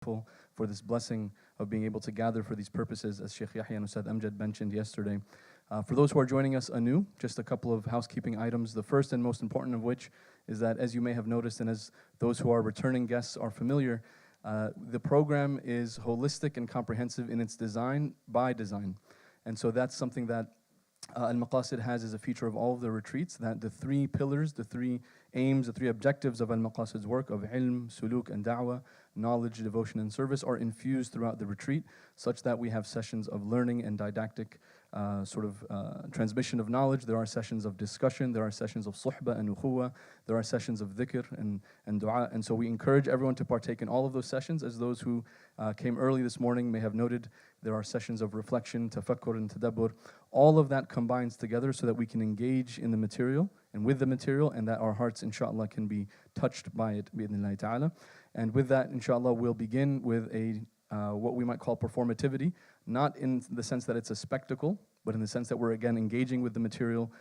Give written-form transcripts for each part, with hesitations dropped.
For this blessing of being able to gather for these purposes, as Sheikh Yahya and Ustad Amjad mentioned yesterday. For those who are joining us anew, just a couple of housekeeping items. The first and most important of which is that, as you may have noticed, and as those who are returning guests are familiar, the program is holistic and comprehensive in its design by design. And so that's something that Al-Maqasid has as a feature of all of the retreats, that the three pillars, the three aims, the three objectives of Al-Maqasid's work of ilm, suluk, and da'wah, knowledge, devotion, and service are infused throughout the retreat, such that we have sessions of learning and didactic transmission of knowledge. There are sessions of discussion, there are sessions of suhbah and ukhuwa, there are sessions of dhikr and dua. And so we encourage everyone to partake in all of those sessions. As those who came early this morning may have noted, there are sessions of reflection, tafakkur, and tadabbur. All of that combines together so that we can engage in the material and with the material, and that our hearts, inshallah, can be touched by it, bi'idhnillahi ta'ala. And with that, inshallah, we'll begin with a what we might call performativity, not in the sense that it's a spectacle, but in the sense that we're again engaging with the material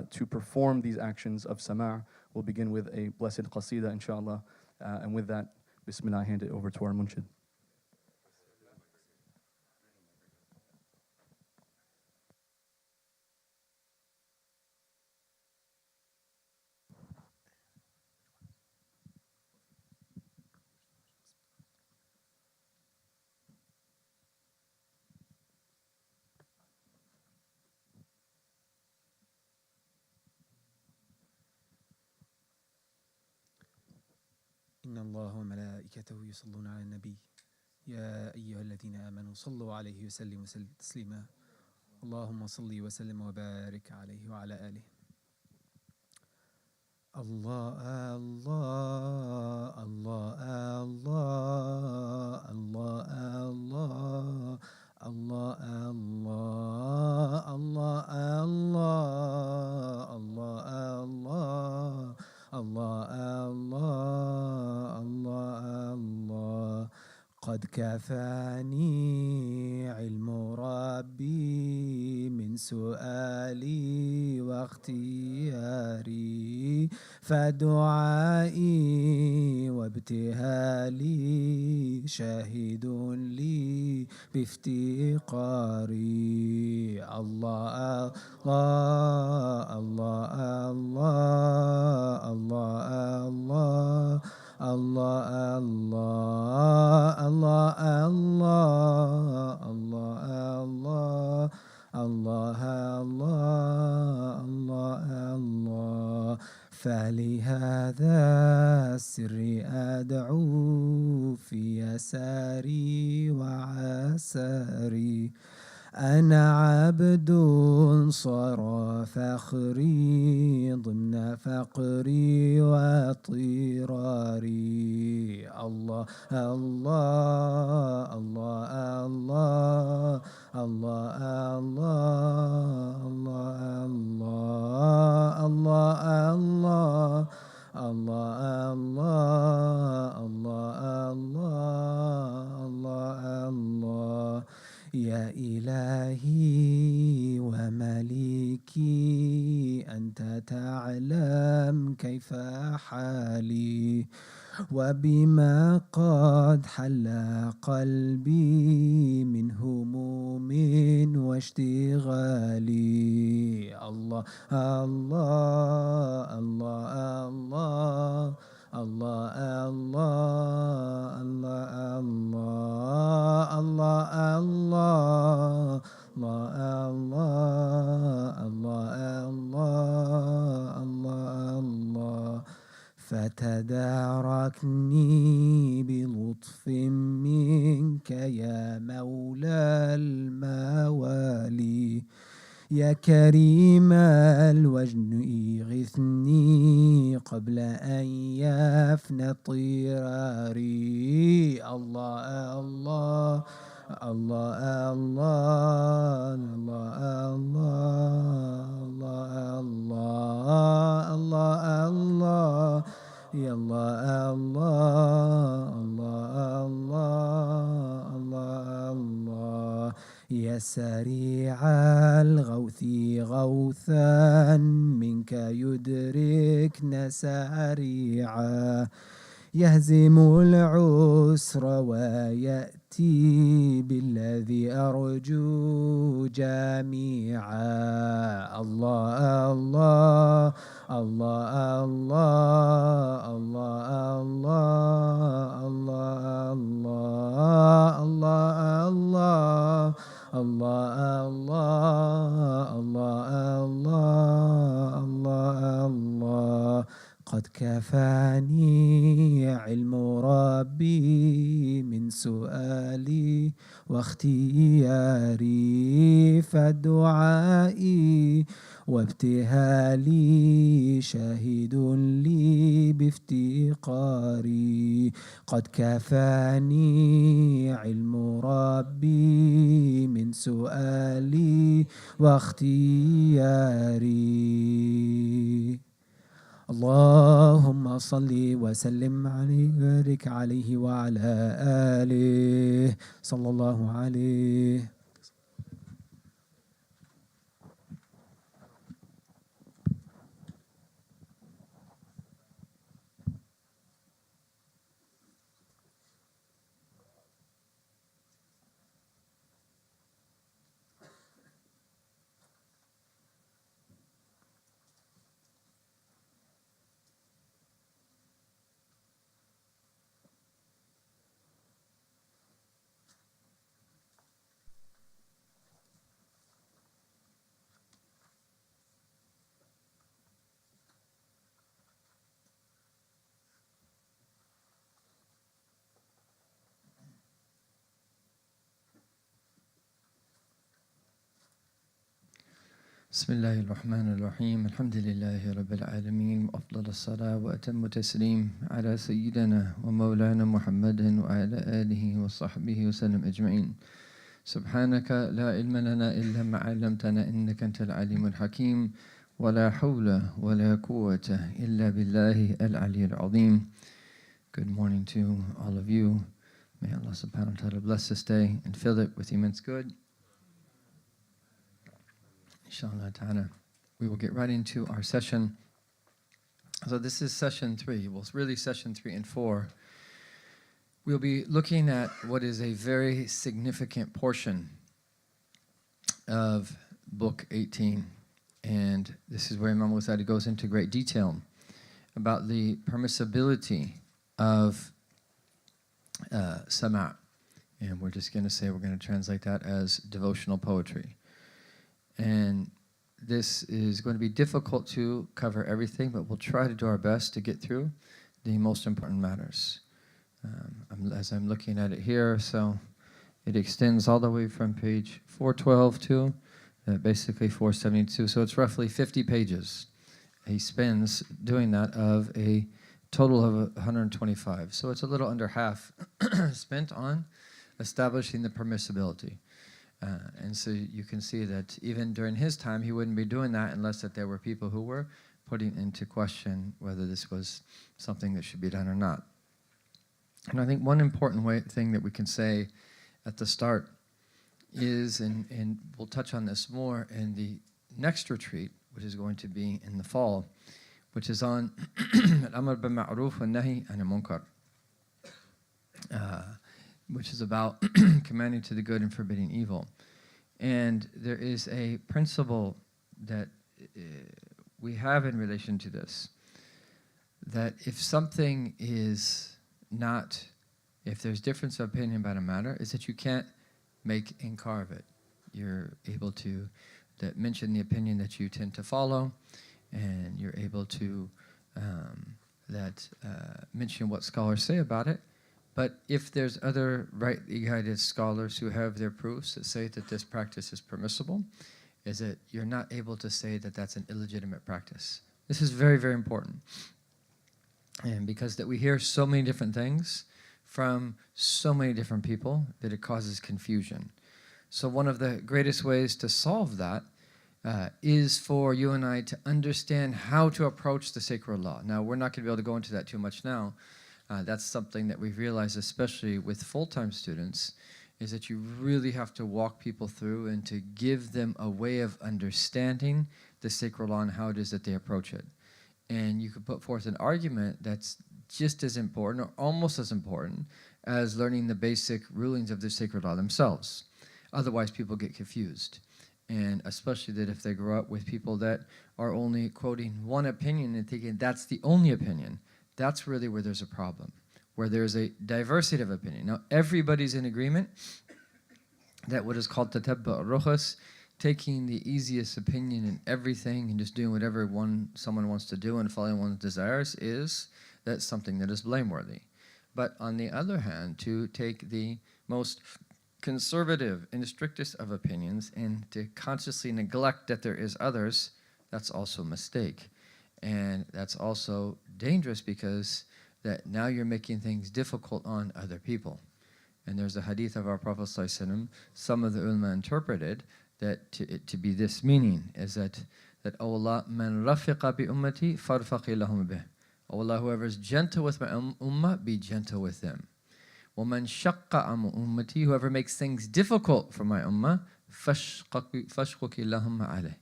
to perform these actions of sama'. We'll begin with a blessed qasida, inshallah. And with that, bismillah, I hand it over to our munshid. إن الله وملائكته يصلون على النبي يا أيها الذين آمنوا صلوا عليه وسلموا تسليما اللهم صل وسلم وبارك عليه وعلى آله. الله الله الله الله الله الله الله الله الله الله الله الله الله الله قد كفاني علم ربي من سؤالي واختياري فدعائي وابتهالي شاهد لي بافتقاري. الله الله الله الله الله الله الله الله الله الله الله الله الله فلهذا السر أدعو في يساري وعساري. أنا عبد صار فخري ضمن فقري واضطراري. الله الله الله الله الله الله الله الله الله الله الله الله الله يا إلهي ومليكي أنت تعلم كيف حالي وبما قد حل قلبي من هموم واشتغالي. الله الله الله الله الله الله الله الله الله الله الله الله الله فتداركني بلطف منك يا مولى الموالي. يا كريم الوجن اغثني قبل أن يفنى اضطراري. الله الله الله الله الله الله الله الله الله يا الله الله الله الله الله يا سريع الغوث غوثا منك يدركنا سريعا. يهزم العسر ويأتي بالذي أرجو جميعا. الله الله الله الله الله الله الله الله الله الله الله الله الله الله الله. قد كفاني علم ربي من سؤالي واختياري، فدعائي وابتهالي شاهد لي بافتقاري. قد كفاني علم ربي من سؤالي واختياري. اللهم صل وسلم عليه وبارك عليه وعلى آله صلى الله عليه. بسم الله الرحمن الرحيم. الحمد لله رب العالمين، وأفضل الصلاة وأتم التسليم على سيدنا ومولانا محمد وعلى آله وصحبه وسلم أجمعين. سبحانك لا علم لنا إلا ما علمتنا إنك أنت العليم الحكيم، ولا حول ولا قوة إلا بالله العلي العظيم. Good morning to all of you. May Allah subhanahu wa ta'ala bless this day and fill it with immense good. Inshallah ta'ala, we will get right into our session. So this is session 3. Well, it's really session 3 and 4. We'll be looking at what is a very significant portion of Book 18. And this is where Imam al-Ghazali goes into great detail about the permissibility of sama'. And we're just going to say, we're going to translate that as devotional poetry. And this is going to be difficult to cover everything, but we'll try to do our best to get through the most important matters. As I'm looking at it here, so it extends all the way from page 412 to basically 472. So it's roughly 50 pages. He spends doing that of a total of 125. So it's a little under half spent on establishing the permissibility. And so you can see that even during his time, he wouldn't be doing that unless that there were people who were putting into question whether this was something that should be done or not. And I think one important thing that we can say at the start is, and we'll touch on this more in the next retreat, which is going to be in the fall, which is on al-amr bil ma'ruf wa nahi anil munkar, which is about commanding to the good and forbidding evil. And there is a principle that we have in relation to this, that if something is not, if there's difference of opinion about a matter, is that you can't make inkar of it. You're able to mention the opinion that you tend to follow, and you're able to mention what scholars say about it. But if there's other rightly guided scholars who have their proofs that say that this practice is permissible, is that you're not able to say that that's an illegitimate practice. This is very, very important. And because that we hear so many different things from so many different people that it causes confusion. So one of the greatest ways to solve that is for you and I to understand how to approach the sacred law. Now, we're not going to be able to go into that too much now. That's something that we've realized, especially with full-time students, is that you really have to walk people through and to give them a way of understanding the sacred law and how it is that they approach it. And you could put forth an argument that's just as important or almost as important as learning the basic rulings of the sacred law themselves. Otherwise, people get confused. And especially that if they grow up with people that are only quoting one opinion and thinking that's the only opinion, that's really where there's a problem, where there's a diversity of opinion. Now, everybody's in agreement that what is called tatabbu' al-rukhas, taking the easiest opinion in everything and just doing whatever someone wants to do and following one's desires, that's something that is blameworthy. But on the other hand, to take the most conservative and strictest of opinions and to consciously neglect that there is others, that's also a mistake. And that's also dangerous because that now you're making things difficult on other people. And there's a hadith of our Prophet ﷺ, some of the ulama interpreted that to be this meaning, is that O Allah, man rafiqa bi ummati farfaqi lahum bih. O Allah, whoever is gentle with my ummah, be gentle with them. وَمَنْ شَقَّ عَمُ ummati, whoever makes things difficult for my ummah, فَاشْقُكِ لَهُمْ عَلَيْهِ.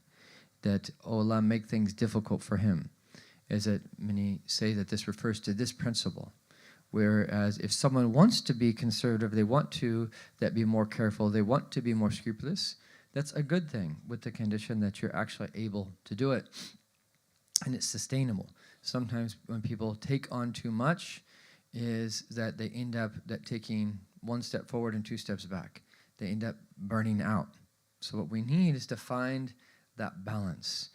That O Allah, make things difficult for him. Is that many say that this refers to this principle. Whereas if someone wants to be conservative, they want to be more careful, they want to be more scrupulous, that's a good thing with the condition that you're actually able to do it. And it's sustainable. Sometimes when people take on too much, is that they end up taking one step forward and two steps back. They end up burning out. So what we need is to find that balance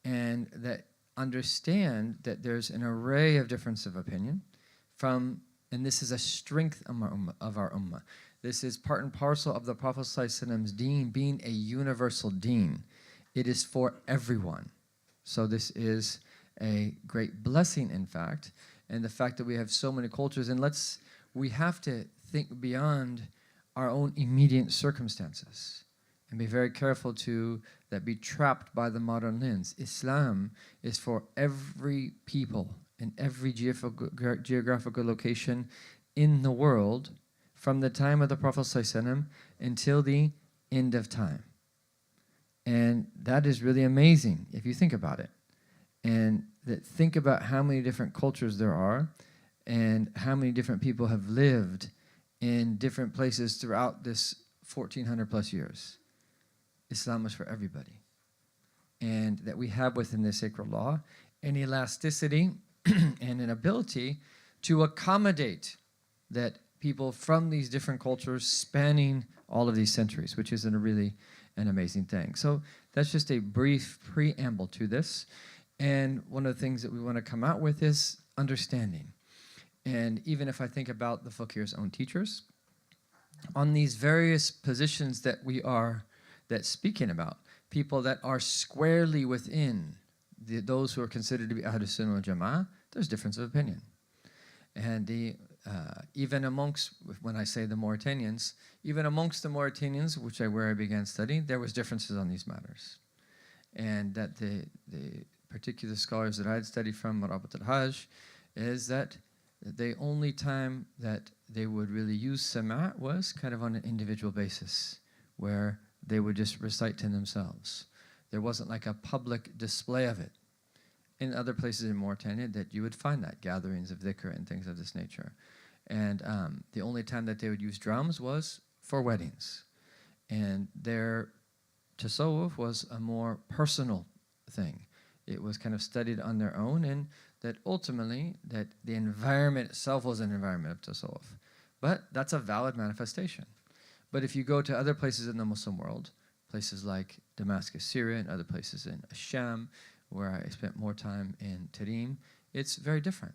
and that understand that there's an array of difference of opinion and this is a strength of our ummah. This is part and parcel of the Prophet ﷺ's deen being a universal deen. It is for everyone. So this is a great blessing, in fact, and the fact that we have so many cultures, and we have to think beyond our own immediate circumstances and be very careful to be trapped by the modern lens. Islam is for every people in every geographical location in the world from the time of the Prophet ﷺ until the end of time. And that is really amazing if you think about it. And think about how many different cultures there are and how many different people have lived in different places throughout this 1400 plus years. Islam is for everybody. And that we have within the sacred law an elasticity and an ability to accommodate that people from these different cultures spanning all of these centuries, which is really an amazing thing. So that's just a brief preamble to this. And one of the things that we want to come out with is understanding. And even if I think about the Fakir's own teachers, on these various positions that speaking about, people that are squarely within those who are considered to be Ahlus Sunnah wal Jama'ah, there's difference of opinion. And even amongst, when I say the Mauritanians, even amongst the Mauritanians, where I began studying, there was differences on these matters. And that the particular scholars that I had studied from, Marabat al-Hajj, is that the only time that they would really use sama' was kind of on an individual basis, where they would just recite to themselves. There wasn't like a public display of it. In other places in Mauritania that you would find that, gatherings of dhikr and things of this nature. And the only time that they would use drums was for weddings. And their tasawwuf was a more personal thing. It was kind of studied on their own, and that ultimately that the environment itself was an environment of tasawwuf. But that's a valid manifestation. But if you go to other places in the Muslim world, places like Damascus, Syria, and other places in Sham, where I spent more time in Tarim, it's very different.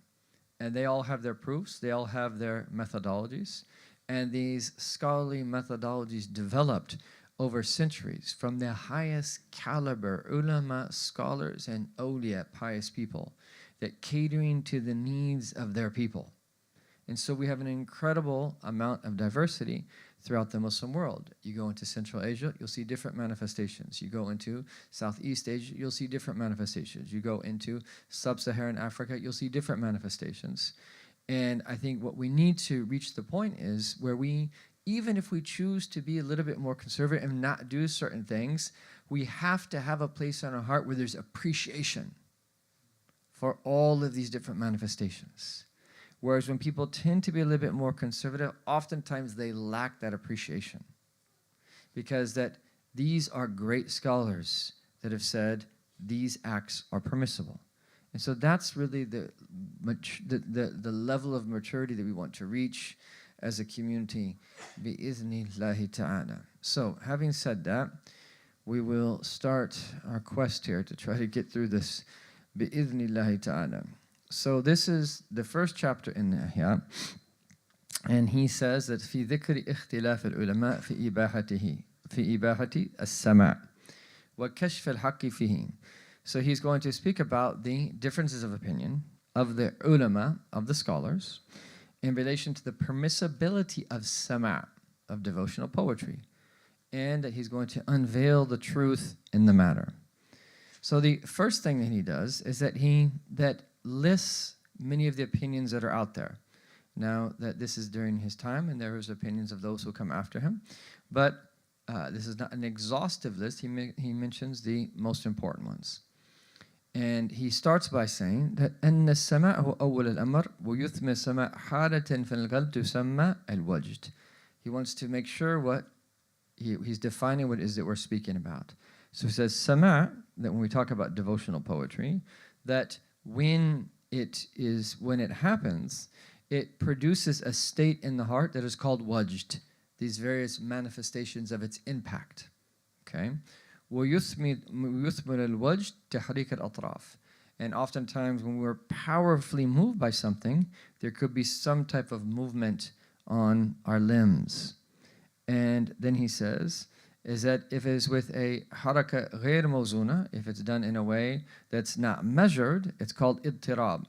And they all have their proofs, they all have their methodologies, and these scholarly methodologies developed over centuries from the highest caliber ulama, scholars, and awliya, pious people, that catering to the needs of their people. And so we have an incredible amount of diversity throughout the Muslim world. You go into Central Asia, you'll see different manifestations. You go into Southeast Asia, you'll see different manifestations. You go into Sub-Saharan Africa, you'll see different manifestations. And I think what we need to reach the point is where we, even if we choose to be a little bit more conservative and not do certain things, we have to have a place in our heart where there's appreciation for all of these different manifestations, Whereas when people tend to be a little bit more conservative, oftentimes they lack that appreciation. Because that these are great scholars that have said these acts are permissible. And so that's really the level of maturity that we want to reach as a community, bi-iznillahi ta'ala. So, having said that, we will start our quest here to try to get through this, bi-iznillahi ta'ala. So this is the first chapter in the Ihya, and he says that في ذكر اختلاف العلماء في إباحة السماع وكشف الحق فيه. So he's going to speak about the differences of opinion of the ulama, of the scholars, in relation to the permissibility of sama', of devotional poetry, and that he's going to unveil the truth in the matter. So the first thing that he does is that he lists many of the opinions that are out there. Now that this is during his time, and there is opinions of those who come after him, but this is not an exhaustive list. He mentions the most important ones. And he starts by saying that أن السماء هو أول الأمر ويثمر السماء حالة في القلب تسمى الوجد. He wants to make sure what he's defining what it is that we're speaking about. So he says sama', that when we talk about devotional poetry, that when it happens, it produces a state in the heart that is called wajd, these various manifestations of its impact. Okay? ويثمر الوجد تحريك الأطراف. And oftentimes when we're powerfully moved by something, there could be some type of movement on our limbs. And then he says, is that if it's with a haraka غير موزونة, if it's done in a way that's not measured, it's called اضطراب.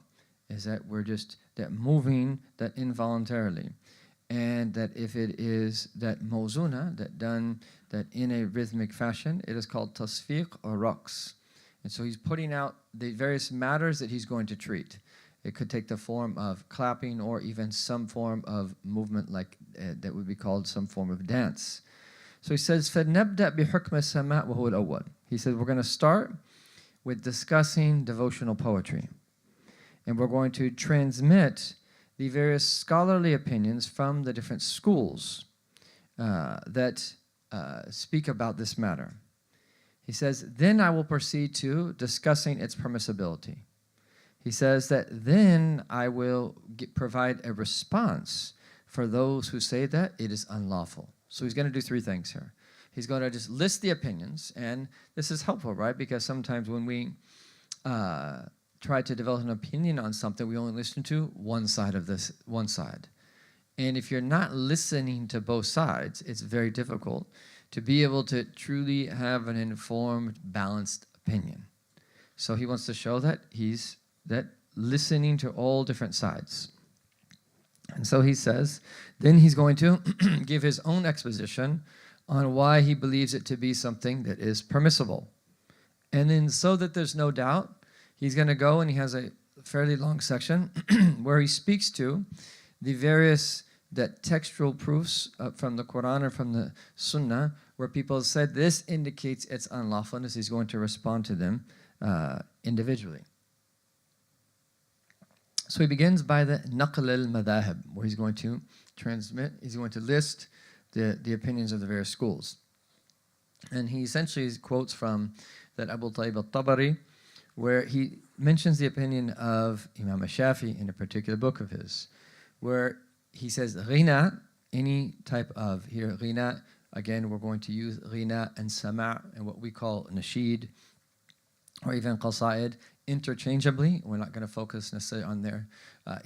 Is that we're just that moving that involuntarily. And that if it is that mawzuna, that done that in a rhythmic fashion, it is called tasfiq or raqs. And so he's putting out the various matters that he's going to treat. It could take the form of clapping or even some form of movement like that would be called some form of dance. So he says, فَنَبْدَأْ بِحُكْمِ السَّمَاء وَهُوَ الْأَوَّلِ. He said, we're going to start with discussing devotional poetry. And we're going to transmit the various scholarly opinions from the different schools that speak about this matter. He says, then I will proceed to discussing its permissibility. He says that then I will provide a response for those who say that it is unlawful. So he's going to do three things here. He's going to just list the opinions, and this is helpful, right? Because sometimes when we try to develop an opinion on something, we only listen to one side of this, one side. And if you're not listening to both sides, it's very difficult to be able to truly have an informed, balanced opinion. So he wants to show that he's listening to all different sides. And so he says, then he's going to give his own exposition on why he believes it to be something that is permissible. And then so that there's no doubt, he's going to go, and he has a fairly long section where he speaks to the various textual proofs from the Quran or from the Sunnah where people said this indicates its unlawfulness. He's going to respond to them individually. So he begins by the naql al-madahib, where he's going to list the opinions of the various schools. And he essentially quotes from that Abu Tayyib al-Tabari, where he mentions the opinion of Imam al-Shafi in a particular book of his, where he says ghina, any type of, here ghina, again we're going to use ghina and sama' and what we call nasheed, or even qasaid, interchangeably. We're not going to focus necessarily on their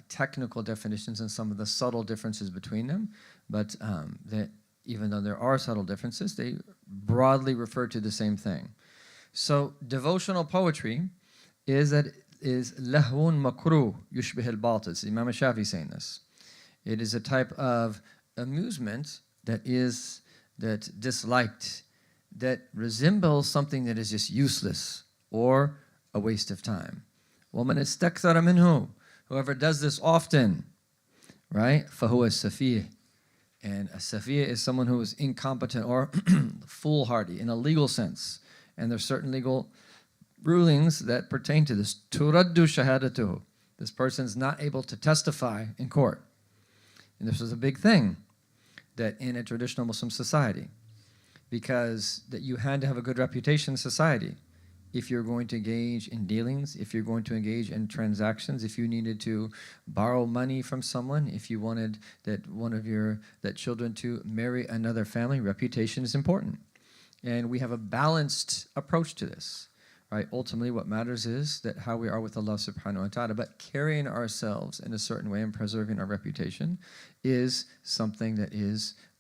technical definitions and some of the subtle differences between them, but that even though there are subtle differences, they broadly refer to the same thing. So devotional poetry is lahwun makruh yushbih al-batil. Imam Shafi saying this. It is a type of amusement that is disliked, that resembles something that is just useless or a waste of time. وَمَنْ اسْتَكْثَرَ مِنْهُ. Whoever does this often, right? فَهُوَ السَّفِيهِ. And a safiyah is someone who is incompetent or foolhardy in a legal sense. And there's certain legal rulings that pertain to this. تُرَدُّ شَهَادَتُهُ. This person's not able to testify in court. And this was a big thing that in a traditional Muslim society, because that you had to have a good reputation in society. If you're going to engage in dealings, if you're going to engage in transactions, if you needed to borrow money from someone, if you wanted that children to marry another family, reputation is important. And we have a balanced approach to this, right? Ultimately, what matters is that how we are with Allah subhanahu wa ta'ala, but carrying ourselves in a certain way and preserving our reputation is something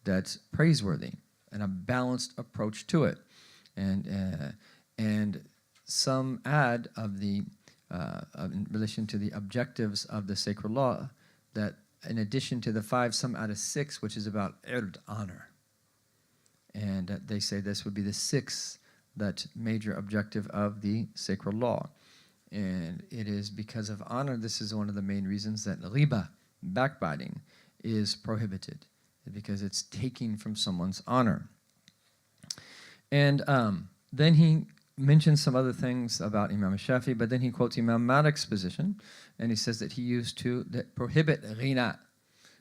that's praiseworthy, and a balanced approach to it. And some add in relation to the objectives of the sacred law, that in addition to the 5, some add a 6, which is about honor. And they say this would be the 6th, that major objective of the sacred law. And it is because of honor, this is one of the main reasons that riba, backbiting, is prohibited, because it's taking from someone's honor. And then he mentions some other things about Imam Shafi, but then he quotes Imam Malik's position, and he says that he used to prohibit ghina.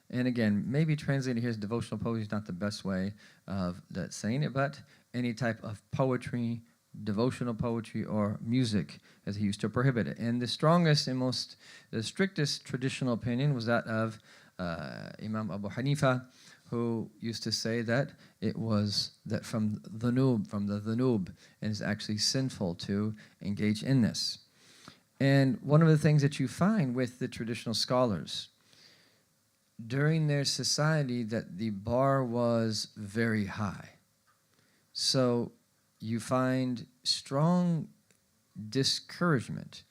And again, maybe translated here as devotional poetry is not the best way of saying it, but any type of poetry, devotional poetry, or music, as he used to prohibit it. And the strongest and the strictest traditional opinion was that of Imam Abu Hanifa, who used to say that it was that from the dhunub, and it's actually sinful to engage in this. And one of the things that you find with the traditional scholars, during their society, that the bar was very high. So you find strong discouragement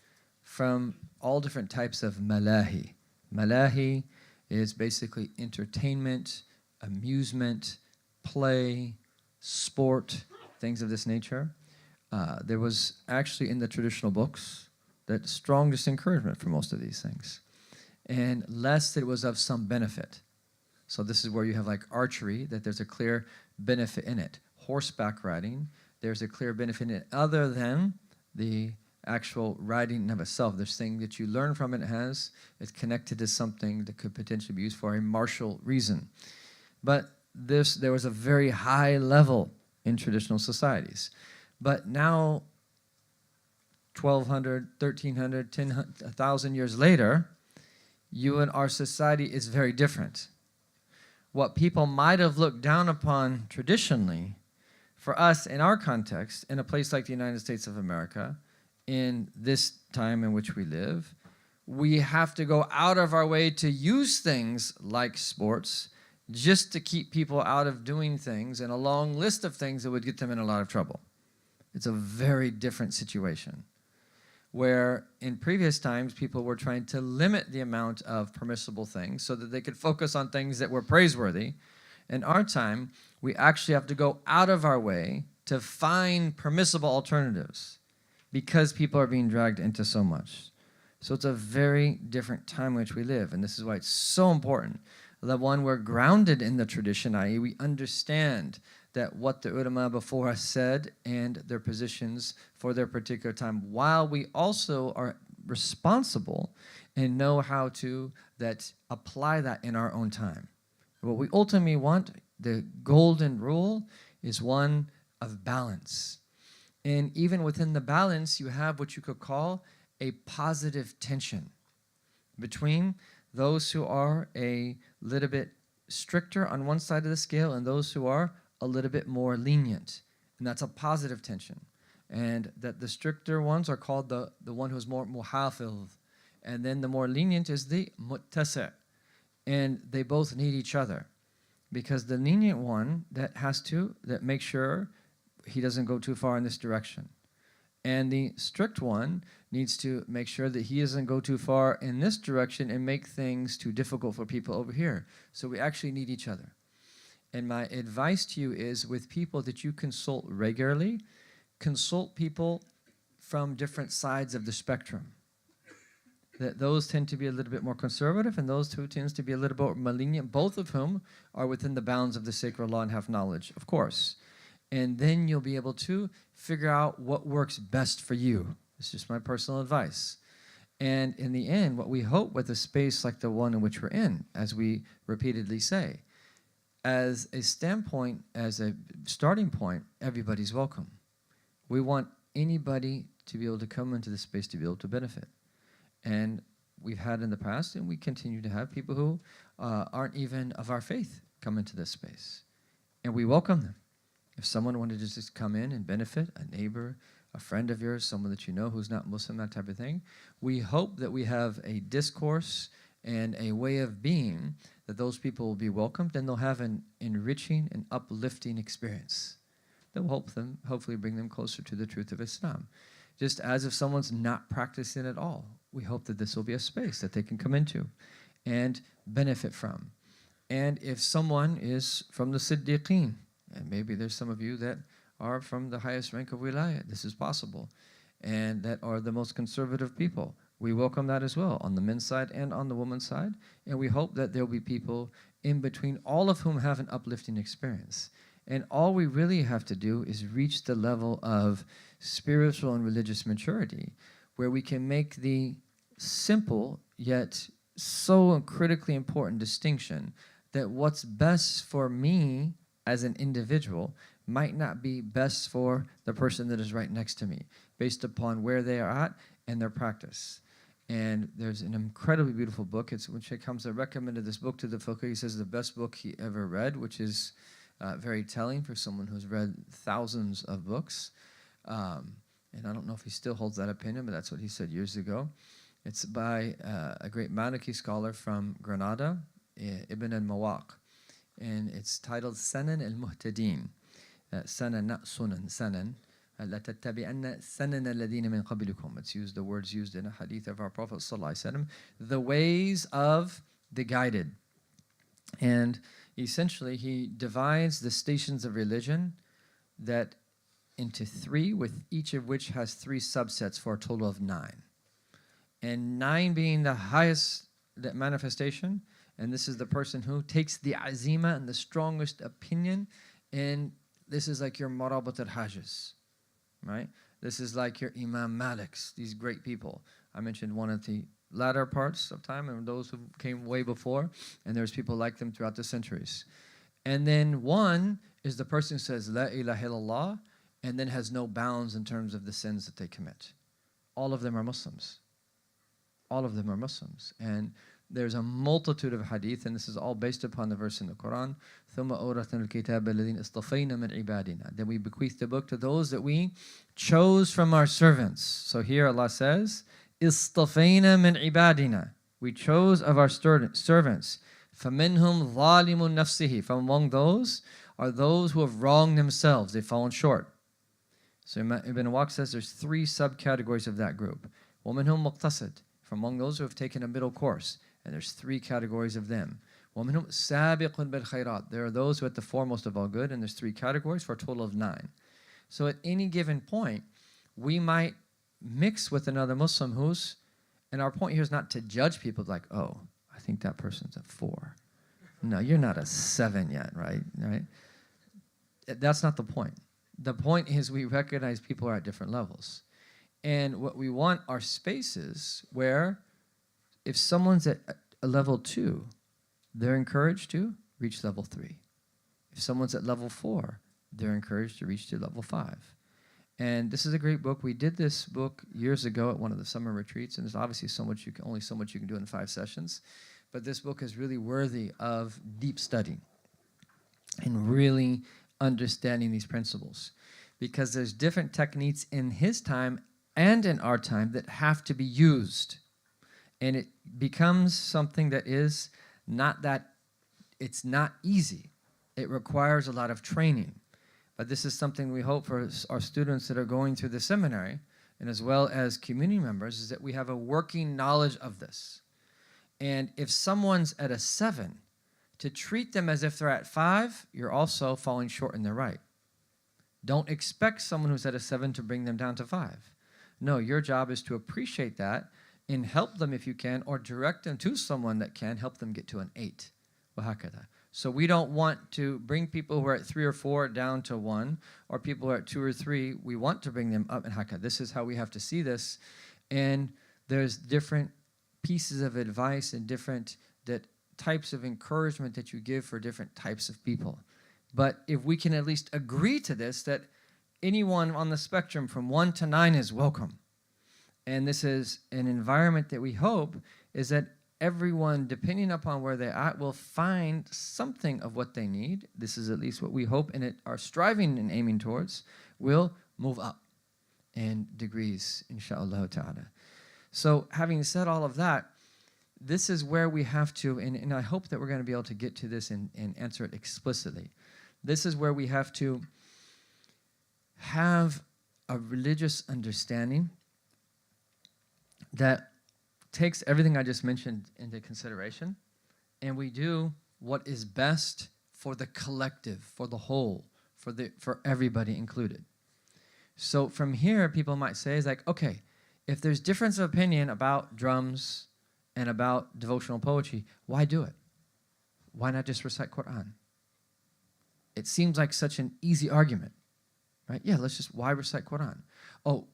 from all different types of malahi. Malahi is basically entertainment, amusement, play, sport, things of this nature. There was actually in the traditional books that strong disencouragement for most of these things, and less that it was of some benefit. So this is where you have like archery, that there's a clear benefit in it. Horseback riding, there's a clear benefit in it, other than the actual riding of itself. There's things that you learn from it it's connected to something that could potentially be used for a martial reason. But there was a very high level in traditional societies. But now, 1,200, 1,300, 1,000 years later, you and our society is very different. What people might have looked down upon traditionally, for us in our context, in a place like the United States of America, in this time in which we live, we have to go out of our way to use things like sports just to keep people out of doing things, and a long list of things that would get them in a lot of trouble. It's a very different situation, where in previous times people were trying to limit the amount of permissible things so that they could focus on things that were praiseworthy. In our time, we actually have to go out of our way to find permissible alternatives because people are being dragged into so much. So it's a very different time in which we live, and this is why it's so important that we're grounded in the tradition, i.e. we understand that what the ulama before us said and their positions for their particular time, while we also are responsible and know how to apply that in our own time. What we ultimately want, the golden rule, is one of balance. And even within the balance, you have what you could call a positive tension between those who are a little bit stricter on one side of the scale and those who are a little bit more lenient. And that's a positive tension. And that the stricter ones are called the one who's more muhafidh. And then the more lenient is the muttasi'. And they both need each other. Because the lenient one that makes sure he doesn't go too far in this direction. And the strict one needs to make sure that he doesn't go too far in this direction and make things too difficult for people over here. So we actually need each other. And my advice to you is, with people that you consult regularly, consult people from different sides of the spectrum. That those tend to be a little bit more conservative, and those two tends to be a little bit more lenient, both of whom are within the bounds of the sacred law and have knowledge, of course. And then you'll be able to figure out what works best for you. It's just my personal advice. And in the end, what we hope with a space like the one in which we're in, as we repeatedly say, as a standpoint, as a starting point, everybody's welcome. We want anybody to be able to come into the space to be able to benefit. And we've had in the past, and we continue to have people who aren't even of our faith come into this space. And we welcome them. If someone wanted to just come in and benefit, a neighbor, a friend of yours, someone that you know who's not Muslim, that type of thing, we hope that we have a discourse and a way of being that those people will be welcomed and they'll have an enriching and uplifting experience that will help them, hopefully bring them closer to the truth of Islam. Just as if someone's not practicing at all, we hope that this will be a space that they can come into and benefit from. And if someone is from the Siddiqeen, and maybe there's some of you that are from the highest rank of wilayah, this is possible, and that are the most conservative people, we welcome that as well, on the men's side and on the women's side. And we hope that there'll be people in between, all of whom have an uplifting experience. And all we really have to do is reach the level of spiritual and religious maturity, where we can make the simple yet so critically important distinction that what's best for me as an individual might not be best for the person that is right next to me, based upon where they are at and their practice. And there's an incredibly beautiful book. It's when Sheikh Hamza recommended this book to the fiqh, he says the best book he ever read, which is very telling for someone who's read thousands of books. And I don't know if he still holds that opinion, but that's what he said years ago. It's by a great Maliki scholar from Granada, Ibn al-Mawaq. And it's titled Sanan al-Muhtadeen. Sanan, not sunan, Sanan. It's used, the words used in a hadith of our Prophet ﷺ, the ways of the guided. And essentially he divides the stations of religion that into 3, with each of which has 3 subsets for a total of 9. And 9 being the highest manifestation, and this is the person who takes the azima and the strongest opinion, and this is like your marabat al-hajjaz. Right? This is like your Imam Maliks, these great people. I mentioned one at the latter parts of time and those who came way before, and there's people like them throughout the centuries. And then 1 is the person who says La ilaha illallah and then has no bounds in terms of the sins that they commit. All of them are Muslims. All of them are Muslims. And there's a multitude of hadith, and this is all based upon the verse in the Quran. Then we bequeath the book to those that we chose from our servants. So here Allah says, Istafayna min ibadina. We chose of our servants. فَمِنْهُمْ ظَالِمٌ نَفْسِهِ. From among those are those who have wronged themselves. They've fallen short. So Ibn Waq says there's 3 subcategories of that group. وَمِنْهُمْ مُقْتَصِد. From among those who have taken a middle course. And there's 3 categories of them. وَمِنْهُمْ سَابِقٌ بِالْخَيْرَاتِ. There are those who are at the foremost of all good, and there's 3 categories for a total of 9. So at any given point, we might mix with another Muslim who's, and our point here is not to judge people like, oh, I think that person's a 4. No, you're not a 7 yet, right? That's not the point. The point is we recognize people are at different levels. And what we want are spaces where if someone's at a level 2, they're encouraged to reach level 3. If someone's at level 4, they're encouraged to reach to level 5. And this is a great book. We did this book years ago at one of the summer retreats, and there's obviously only so much you can do in 5 sessions. But this book is really worthy of deep study and really understanding these principles, because there's different techniques in his time and in our time that have to be used. And it becomes something that is it's not easy. It requires a lot of training. But this is something we hope for our students that are going through the seminary, and as well as community members, is that we have a working knowledge of this. And if someone's at a 7, to treat them as if they're at 5, you're also falling short in their right. Don't expect someone who's at a 7 to bring them down to 5. No, your job is to appreciate that and help them if you can, or direct them to someone that can help them get to an 8. So we don't want to bring people who are at 3 or 4 down to 1, or people who are at 2 or 3. We want to bring them up and This is how we have to see this. And There's different pieces of advice and different types of encouragement that you give for different types of people. But if we can at least agree to this, that anyone on the spectrum from 1 to 9 is welcome. And this is an environment that we hope is that everyone, depending upon where they're at, will find something of what they need. This is at least what we hope and are striving and aiming towards, will move up in degrees, inshallah ta'ala. So having said all of that, this is where we have to, and I hope that we're going to be able to get to this and answer it explicitly. This is where we have to have a religious understanding that takes everything I just mentioned into consideration, and we do what is best for the collective, for the whole, for everybody included. So from here, people might say, is like, okay, if there's difference of opinion about drums and about devotional poetry, why do it? Why not just recite Quran? It seems like such an easy argument, right? Yeah, why recite Quran? Oh,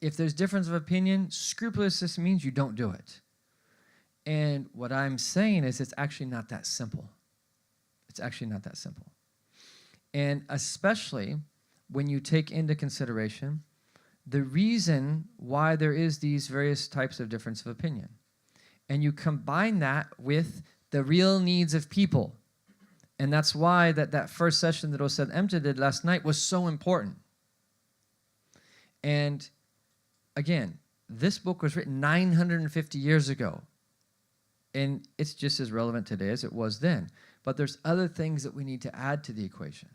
if there's difference of opinion, scrupulousness means you don't do it. And what I'm saying is it's actually not that simple. It's actually not that simple. And especially when you take into consideration the reason why there is these various types of difference of opinion. And you combine that with the real needs of people. And that's why that first session that Ustad Amjad did last night was so important. And again, this book was written 950 years ago. And it's just as relevant today as it was then. But there's other things that we need to add to the equation.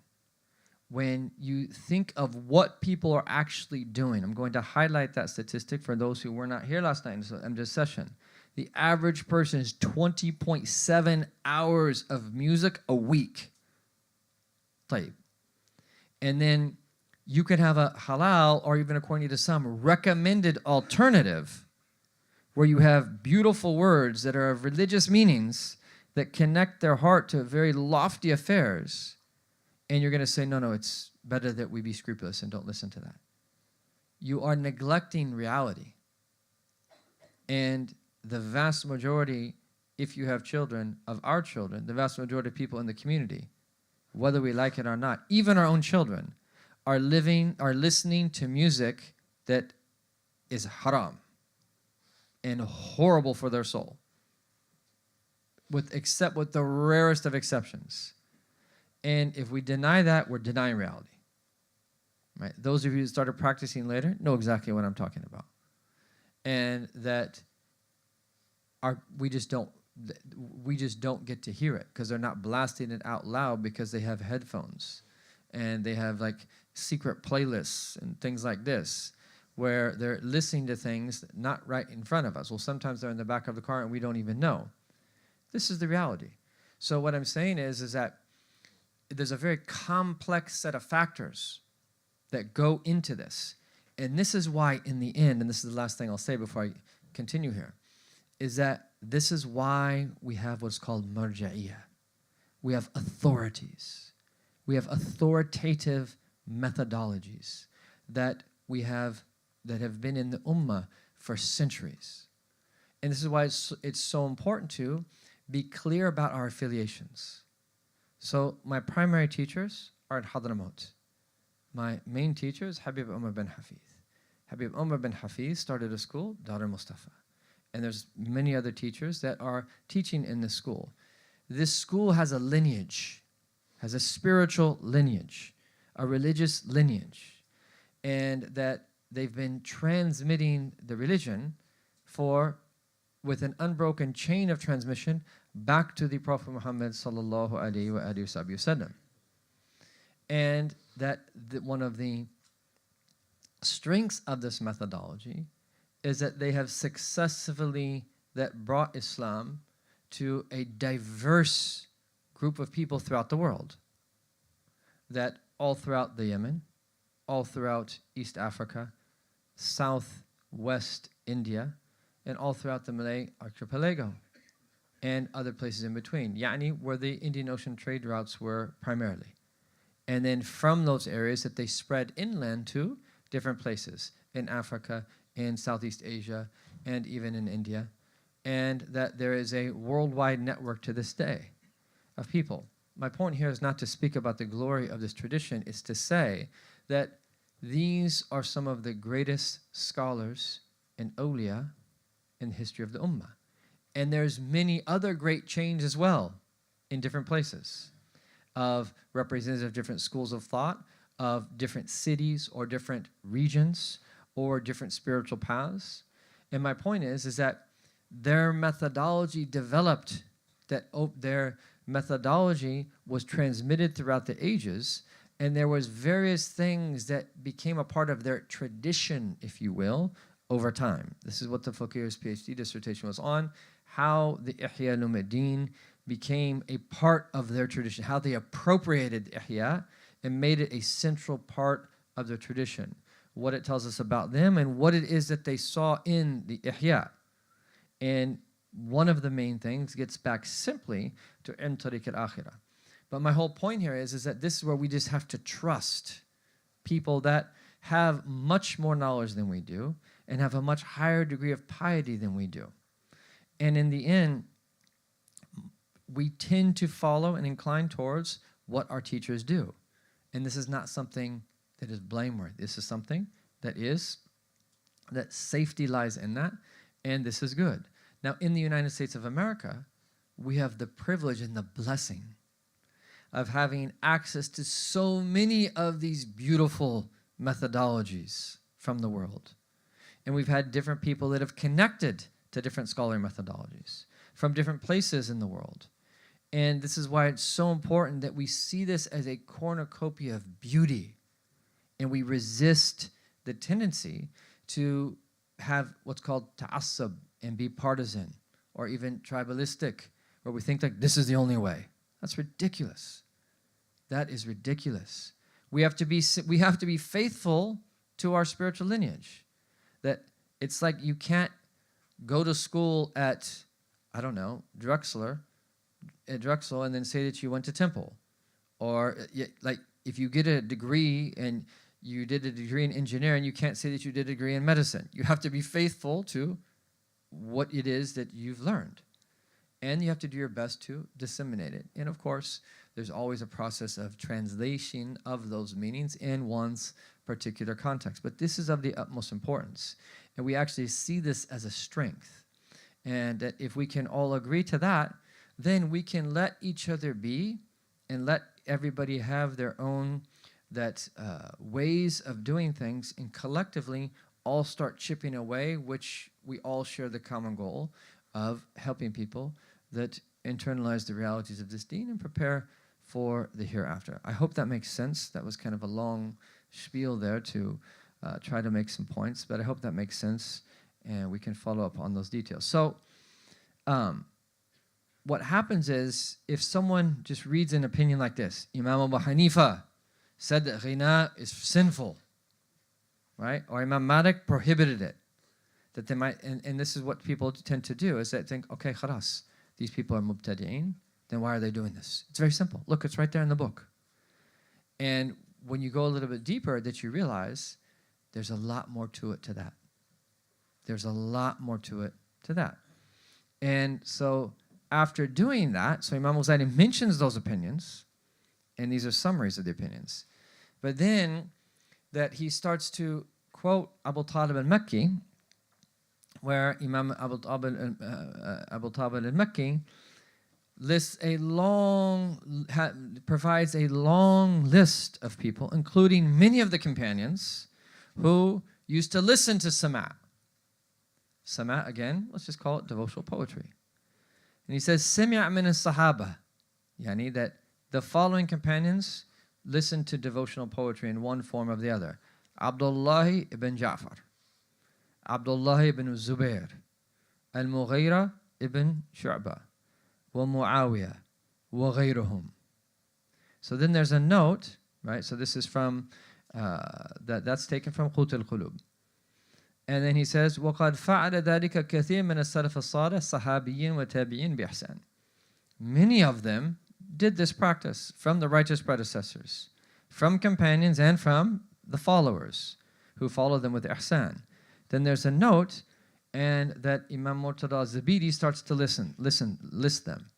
When you think of what people are actually doing, I'm going to highlight that statistic for those who were not here last night in Amjad's session. The average person is 20.7 hours of music a week. Tayyib. And then you could have a halal, or even according to some, recommended alternative, where you have beautiful words that are of religious meanings that connect their heart to very lofty affairs. And you're going to say, no, it's better that we be scrupulous and don't listen to that. You are neglecting reality. And the vast majority, if you have children, of our children, the vast majority of people in the community, whether we like it or not, even our own children, are listening to music that is haram and horrible for their soul, except with the rarest of exceptions. And if we deny that, we're denying reality. Right? Those of you who started practicing later know exactly what I'm talking about. And that we just don't get to hear it because they're not blasting it out loud because they have headphones and they have like secret playlists and things like this where they're listening to things not right in front of us. Well, sometimes they're in the back of the car and we don't even know. This is the reality. So what I'm saying is that there's a very complex set of factors that go into this. And this is why in the end, and this is the last thing I'll say before I continue here, is that this is why we have what's called marja'iyah. We have authorities. We have authoritative methodologies that have been in the ummah for centuries. And this is why it's so important to be clear about our affiliations. So my primary teachers are at Hadramaut. My main teacher is Habib Umar bin Hafiz. Habib Umar bin Hafiz started a school, Dar al-Mustafa. And there's many other teachers that are teaching in this school. This school has a lineage, has a spiritual lineage, a religious lineage, and that they've been transmitting the religion with an unbroken chain of transmission back to the Prophet Muhammad sallallahu alaihi wasallam. And that one of the strengths of this methodology is that they have successfully brought Islam to a diverse group of people throughout the world. That all throughout the Yemen, all throughout East Africa, Southwest India, and all throughout the Malay archipelago, and other places in between. Yani, where the Indian Ocean trade routes were primarily. And then from those areas that they spread inland to different places in Africa, in Southeast Asia, and even in India, and that there is a worldwide network to this day of people. My point here is not to speak about the glory of this tradition, it's to say that these are some of the greatest scholars and awliya in the history of the ummah. And there's many other great chains as well in different places of representatives of different schools of thought, of different cities or different regions or different spiritual paths. And my point is that their methodology developed, that their methodology was transmitted throughout the ages, and there was various things that became a part of their tradition, if you will, over time. This is what the Faqih's PhD dissertation was on, how the Ihya Ulumuddin became a part of their tradition, how they appropriated Ihya and made it a central part of their tradition, what it tells us about them and what it is that they saw in the Ihya. And one of the main things gets back simply to In Tariq al-Akhirah. But my whole point here is that this is where we just have to trust people that have much more knowledge than we do and have a much higher degree of piety than we do. And in the end, we tend to follow and incline towards what our teachers do. And this is not something that is blameworthy. This is something that safety lies in that, and this is good. Now, in the United States of America, we have the privilege and the blessing of having access to so many of these beautiful methodologies from the world. And we've had different people that have connected to different scholarly methodologies from different places in the world. And this is why it's so important that we see this as a cornucopia of beauty, and we resist the tendency to have what's called ta'assub and be partisan or even tribalistic, where we think like this is the only way. That's ridiculous. That is ridiculous. We have to be faithful to our spiritual lineage. That it's like you can't go to school at, I don't know, Drexel and then say that you went to Temple. Or like if you get a degree and you did a degree in engineering, you can't say that you did a degree in medicine. You have to be faithful to what it is that you've learned. And you have to do your best to disseminate it. And of course, there's always a process of translation of those meanings in one's particular context. But this is of the utmost importance. And we actually see this as a strength. And that if we can all agree to that, then we can let each other be and let everybody have their own ways of doing things, and collectively all start chipping away, which we all share the common goal of helping people that internalize the realities of this deen and prepare for the hereafter. I hope that makes sense. That was kind of a long spiel there to try to make some points, but I hope that makes sense and we can follow up on those details. So what happens is if someone just reads an opinion like this, Imam Abu Hanifa said that ghina is sinful, right? Or Imam Malik prohibited it. That they might, and this is what people tend to do, is that think, okay, khalas, these people are mubtadi'een, then why are they doing this? It's very simple. Look, it's right there in the book. And when you go a little bit deeper, that you realize there's a lot more to it to that. There's a lot more to it to that. And so after doing that, so Imam al-Ghazali mentions those opinions, and these are summaries of the opinions. But then that he starts to quote Abu Talib al-Makki, where Imam Abu Talib al-Makki provides a long list of people, including many of the companions, who used to listen to Sama'. Sama', again, let's just call it devotional poetry. And he says, Sami' min as-sahaba, yani that the following companions listened to devotional poetry in one form or the other. Abdullah ibn Ja'far, Abdullah ibn Zubair, Al-Mughira ibn Shu'bah, wa Muawiyah, wa ghayruhum. So then there's a note, right? So this is from, that's taken from Qut al-Qulub. And then he says, وَقَدْ فَعَلَ ذَلِكَ كَثِيرٌ مِنَ السَّلَفِ الصَّالِحِ صَحَابِيِّينَ وَتَابِعِينَ بِإِحْسَانٍ. Many of them did this practice from the righteous predecessors, from companions and from the followers who follow them with ihsan. Then there's a note and that Imam Murtada Zabidi starts to list them.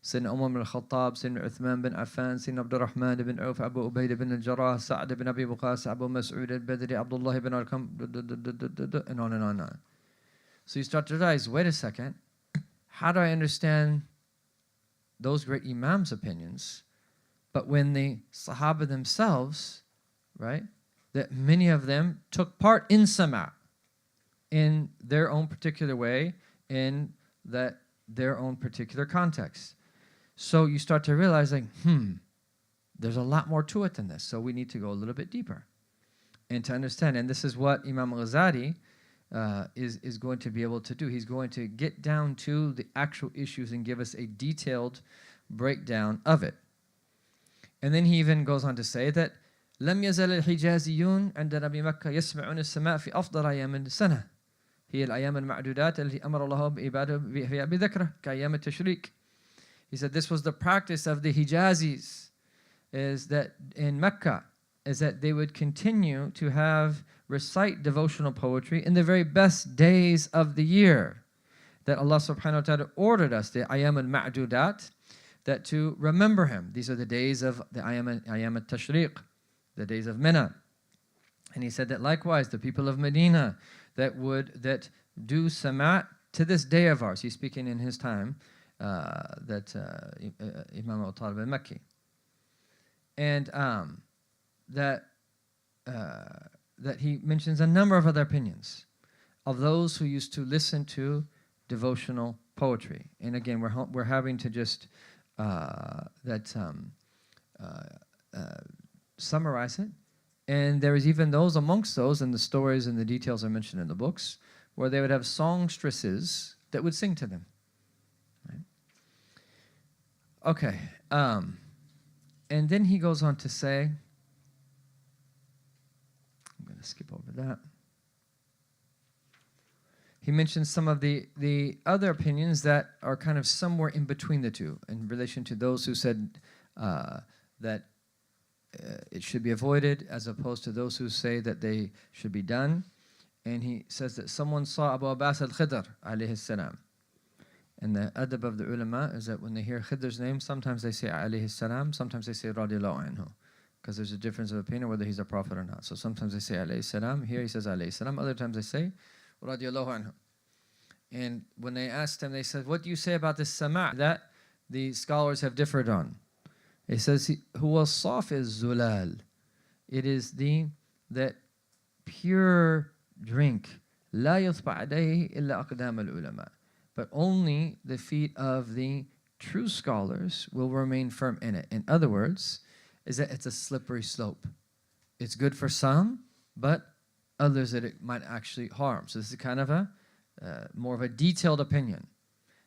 Sayyidina Umar bin al-Khattab, Sayyidina Uthman bin Affan, Sayyidina Abdul Rahman bin Auf, Abu Ubaidah bin al-Jarrah, Sa'd bin Abi Waqqas, Abu Mas'ud al-Badri, Abdullah bin Arqam, and on and on and on. So you start to realize, wait a second, how do I understand those great Imams' opinions? But when the Sahaba themselves, right, that many of them took part in Sama' in their own particular way, in that their own particular context. So you start to realize, like, there's a lot more to it than this. So we need to go a little bit deeper and to understand. And this is what Imam al-Ghazali is going to be able to do. He's going to get down to the actual issues and give us a detailed breakdown of it. And then he even goes on to say that لم يزل الحجازيون عند نبي مكة يسمعون السماء في أفضل أيام السنة هي الأيام المعدودات التي أمر الله بإبادة فيها بذكره كأيام التشريق. He said this was the practice of the Hijazis, is that in Mecca, is that they would continue to recite devotional poetry in the very best days of the year, that Allah subhanahu wa ta'ala ordered us, the ayam al-ma'dudat, that to remember Him. These are the days of the ayam al-tashriq, the days of Mina. And he said that likewise, the people of Medina that do sama' to this day of ours. He's speaking in his time, Imam al-Talib al-Makki. And that he mentions a number of other opinions of those who used to listen to devotional poetry. And again, we're having to just summarize it. And there is even those amongst those, and the stories and the details are mentioned in the books, where they would have songstresses that would sing to them. Right? Okay. And then he goes on to say, I'm going to skip over that. He mentions some of the other opinions that are kind of somewhere in between the two in relation to those who said that it should be avoided, as opposed to those who say that they should be done. And he says that someone saw Abu Abbas al-Khidr alayhi salam. And the adab of the ulama is that when they hear Khidr's name, sometimes they say alayhi salam, sometimes they say Radiallahu Anha, because there's a difference of opinion whether he's a prophet or not. So sometimes they say alayhi salam, here he says alayhi salam, other times they say Radiallahu Anha. And when they asked him, they said, what do you say about this sama' that the scholars have differed on? He says, huwa safiz zulal. It is that pure drink. La yuthba alayhi illa aqdam al-ulama. But only the feet of the true scholars will remain firm in it. In other words, is that it's a slippery slope. It's good for some, but others that it might actually harm. So this is kind of a more of a detailed opinion,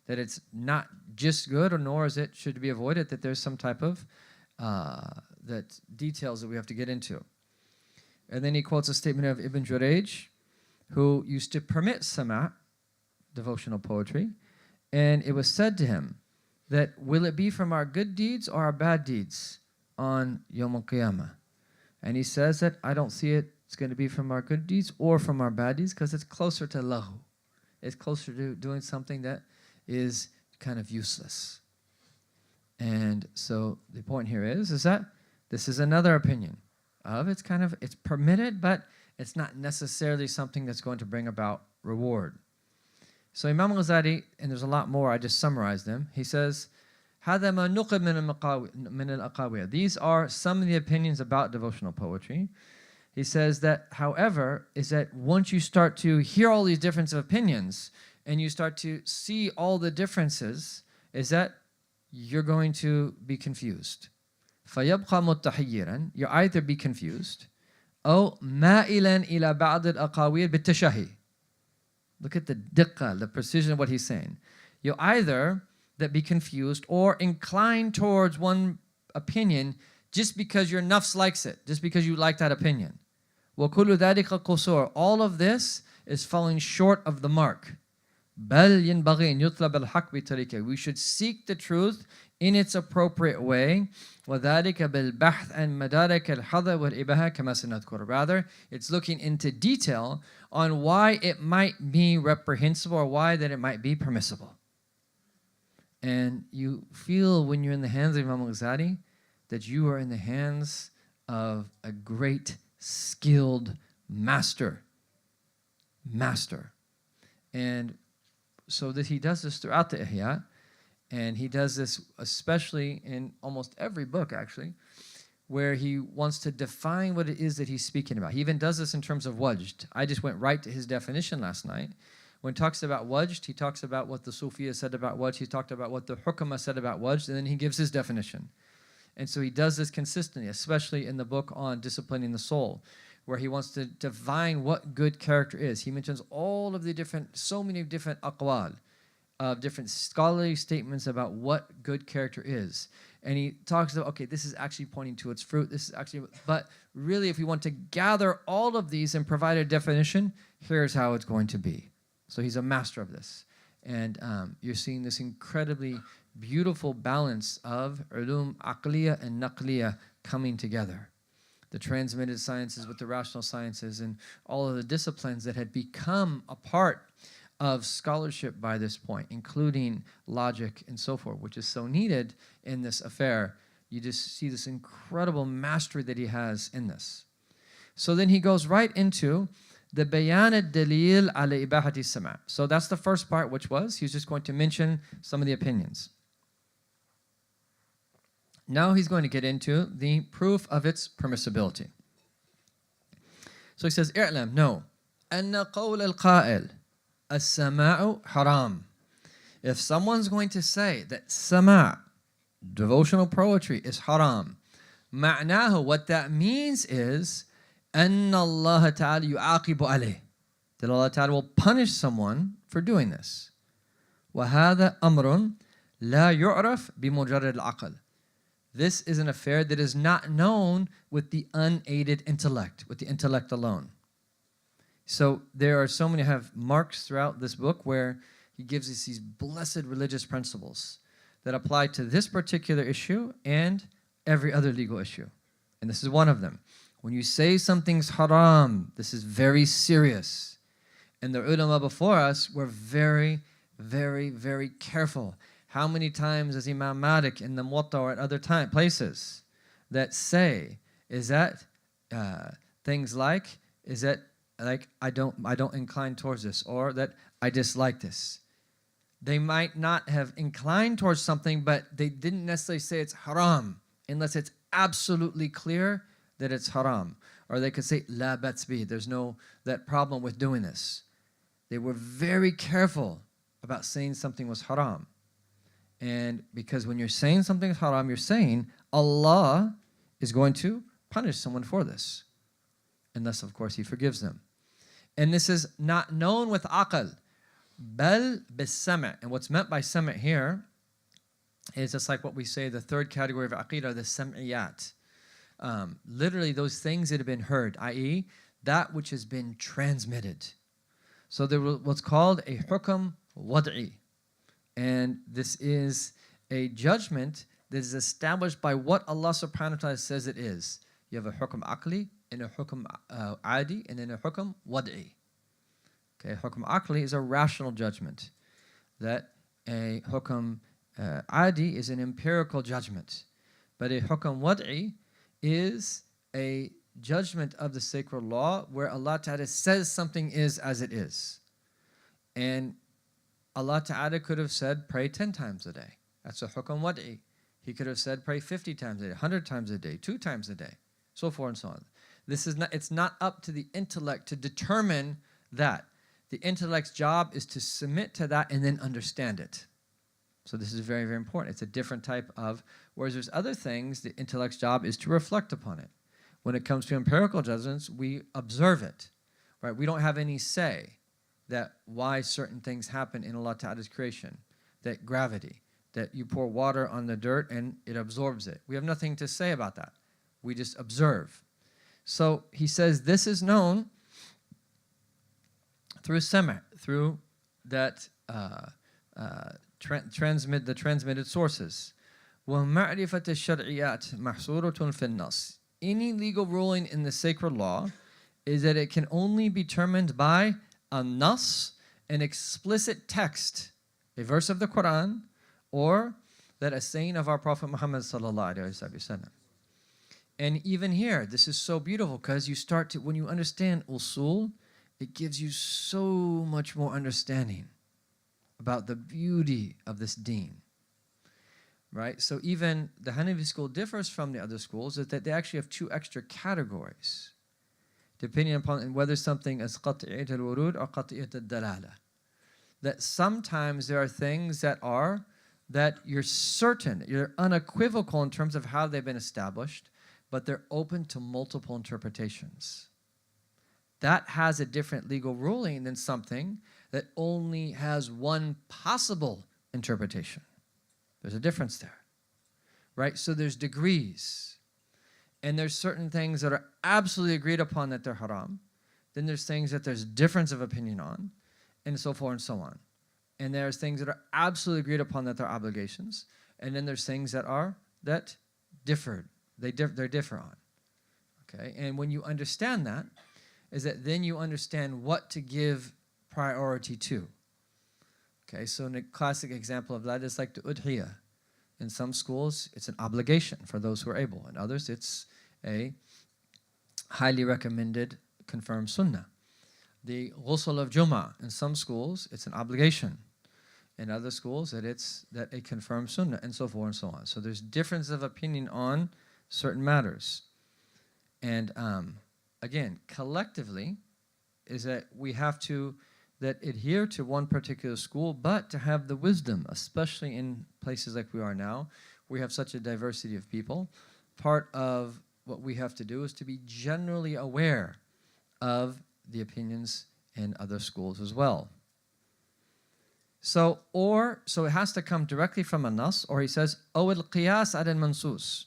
that it's not just good, or nor is it should be avoided, that there's some type of details that we have to get into. And then he quotes a statement of Ibn Jurayj, who used to permit sama', devotional poetry, and it was said to him that, will it be from our good deeds or our bad deeds on Yawm al-Qiyamah? And he says that, I don't see it's going to be from our good deeds or from our bad deeds, because it's closer to lahu. It's closer to doing something that is kind of useless. And so the point here is that this is another opinion of it's permitted, but it's not necessarily something that's going to bring about reward. So Imam al-Ghazali, and there's a lot more, I just summarized them. He says, هذا ما نقل من الأقاويل. These are some of the opinions about devotional poetry. He says that, however, is that once you start to hear all these different opinions and you start to see all the differences, is that you're going to be confused. فَيَبْقَى مُتَّحِيِّرًا. You'll either be confused, أو مَائِلًا إِلَى بَعْضِ الْأَقَاوِيلِ بِالتَّشَهِي. Look at the diqqah, the precision of what he's saying. You'll either that be confused or incline towards one opinion just because your nafs likes it, just because you like that opinion. وَكُلُّ ذَلِكَ قُصُورٌ. All of this is falling short of the mark. بَلْ يَنْبَغِي أَنْ يُطْلَبَ الْحَقِّ بِطَرِيقِهِ. We should seek the truth in its appropriate way. وَذَلِكَ بِالْبَحْثِ عَنْ مَدَارِكَ الْحَظَى وَالْإِبَاحَةِ كَمَا سَنَذْكُرُ. Rather, it's looking into detail on why it might be reprehensible or why that it might be permissible. And you feel when you're in the hands of Imam al-Ghazali that you are in the hands of a great, skilled master. And so that he does this throughout the Ihya, and he does this especially in almost every book, actually, where he wants to define what it is that he's speaking about. He even does this in terms of wajd. I just went right to his definition last night. When he talks about wajd, he talks about what the Sufiya said about wajd, he talked about what the Hukama said about wajd, and then he gives his definition. And so he does this consistently, especially in the book on disciplining the soul, where he wants to define what good character is. He mentions all of the so many different aqwal, of different scholarly statements about what good character is. And he talks about, okay, this is actually pointing to its fruit, this is actually, but really if we want to gather all of these and provide a definition, here's how it's going to be. So he's a master of this. And you're seeing this incredibly beautiful balance of ulum aqliya and naqliya coming together. The transmitted sciences with the rational sciences and all of the disciplines that had become a part of scholarship by this point, including logic and so forth, which is so needed in this affair. You just see this incredible mastery that he has in this. So then he goes right into the bayan al-dalil ala ibahati sama'. So that's the first part, which was, he's just going to mention some of the opinions. Now he's going to get into the proof of its permissibility. So he says, i'lam, no, anna qawl al-qa'il, as-sama'u haram. If someone's going to say that sama', devotional poetry, is haram, ma'nahu, what that means is, anna Allah ta'ala yu'aqibu alayh, that Allah ta'ala will punish someone for doing this. وَهَذَا أَمْرٌ لَا يُعْرَفْ بِمُجَرَّدِ الْعَقْلِ. This is an affair that is not known with the unaided intellect, with the intellect alone. So there are so many have marks throughout this book where he gives us these blessed religious principles that apply to this particular issue and every other legal issue. And this is one of them. When you say something's haram, this is very serious. And the ulama before us were very, very, very careful. How many times does Imam Malik in the Muwatta or at other places that say, is that things like, is that like I don't incline towards this, or that I dislike this. They might not have inclined towards something, but they didn't necessarily say it's haram unless it's absolutely clear that it's haram. Or they could say, la bats bi, there's no that problem with doing this. They were very careful about saying something was haram. And because when you're saying something is haram, you're saying Allah is going to punish someone for this. Unless, of course, He forgives them. And this is not known with aql, bal bis-sam'. And what's meant by sam' here is just like what we say, the third category of aqidah, the sam'iyat. Literally those things that have been heard, i.e., that which has been transmitted. So there was what's called a hukm wad'i. And this is a judgment that is established by what Allah subhanahu wa ta'ala says it is. You have a hukm aqli, and a hukm adi, and then a hukm wad'i. Okay, hukm aqli is a rational judgment. That a hukm adi is an empirical judgment. But a hukm wad'i is a judgment of the sacred law where Allah Ta'ala says something is as it is. And Allah Ta'ala could have said, pray 10 times a day. That's a hukm wad'i. He could have said, pray 50 times a day, 100 times a day, 2 times a day, so forth and so on. It's not up to the intellect to determine that. The intellect's job is to submit to that and then understand it. So this is very, very important. It's a different type of, whereas there's other things, the intellect's job is to reflect upon it. When it comes to empirical judgments, we observe it, right? We don't have any say that why certain things happen in Allah Ta'ala's creation, that gravity, that you pour water on the dirt and it absorbs it. We have nothing to say about that. We just observe. So he says this is known through sama', through that the transmitted sources. وَمَعْرِفَةَ الشَّرْعِيَّاتِ مَحْصُورَةٌ فِي النَّصِ. Any legal ruling in the sacred law is that it can only be determined by a nas, an explicit text, a verse of the Quran, or that a saying of our Prophet Muhammad sallallahu alaihi wasallam. And even here, this is so beautiful because you start to, when you understand usul, it gives you so much more understanding about the beauty of this deen. Right? So even the Hanafi school differs from the other schools is that they actually have two extra categories, depending upon whether something is qat'iyat al-wurud or qat'iyat al-dalala. That sometimes there are things that you're certain, you're unequivocal in terms of how they've been established, but they're open to multiple interpretations. That has a different legal ruling than something that only has one possible interpretation. There's a difference there, right? So there's degrees, and there's certain things that are absolutely agreed upon that they're haram. Then there's things that there's difference of opinion on, and so forth and so on. And there's things that are absolutely agreed upon that they're obligations, and then there's things that differed. They differ on. Okay, and when you understand that, is that then you understand what to give priority to. Okay, so a classic example of that is like the udhiyah. In some schools, it's an obligation for those who are able. In others, it's a highly recommended, confirmed sunnah. The ghusl of Jummah, in some schools, it's an obligation. In other schools, it's a confirmed sunnah, and so forth and so on. So there's difference of opinion on certain matters. And again, collectively, is that we have to adhere to one particular school, but to have the wisdom, especially in places like we are now, we have such a diversity of people. Part of what we have to do is to be generally aware of the opinions in other schools as well. So it has to come directly from a nas, or he says, أو القياس على المنصوص,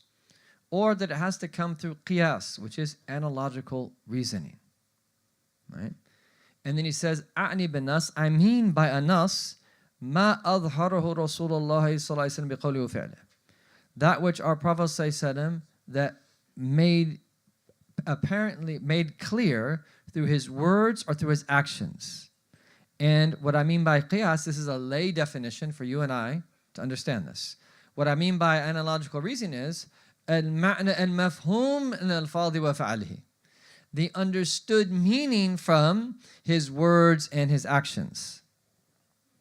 or that it has to come through qiyas, which is analogical reasoning, right? And then he says, أعني بالنص, I mean by a nas, ما أظهره رسول الله صلى الله عليه وسلم بقوله وفعله. That which our Prophet صلى الله عليه وسلم that apparently made clear through his words or through his actions. And what I mean by qiyas, this is a lay definition for you and I to understand this. What I mean by analogical reasoning is المعنى المفهوم من الفاظ وفعله. The understood meaning from his words and his actions.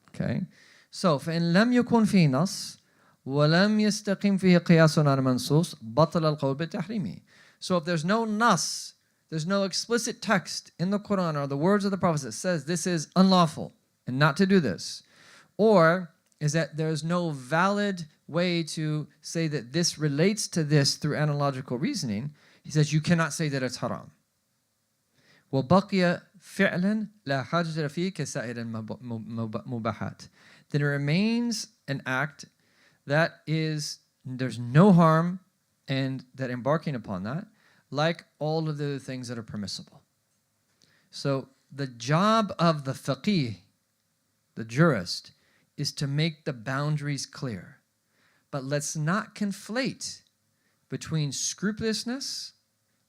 Okay? So, فإن لم يكن في نص ولم يستقيم فيه قياس على منصوص بطل القول بالتحريم. So if there's no nas, there's no explicit text in the Quran or the words of the Prophet that says this is unlawful and not to do this, or is that there's no valid way to say that this relates to this through analogical reasoning, he says you cannot say that it's haram. وَبَقِيَ فِعْلًا لَا حَاجَةَ فِيهِ كَسَائِرِ الْمُبَاحَاتِ. Then it remains an act that is, there's no harm and that embarking upon that, like all of the things that are permissible. So the job of the faqih, the jurist, is to make the boundaries clear. But let's not conflate between scrupulousness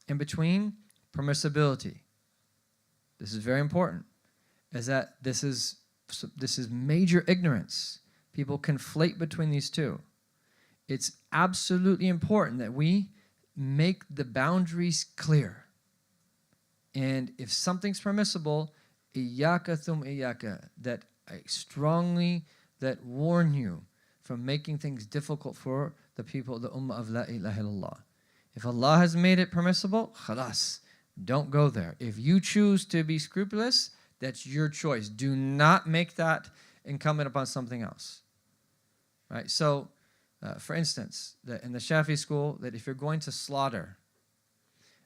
and between permissibility. This is very important, is that this is major ignorance. People conflate between these two. It's absolutely important that we make the boundaries clear. And if something's permissible, iyaka thum iyaka, that I strongly warn you from making things difficult for the people, the ummah of La ilaha illallah. If Allah has made it permissible, khalas, don't go there. If you choose to be scrupulous, that's your choice. Do not make that incumbent upon something else. Right? So, for instance, in the Shafi school, that if you're going to slaughter,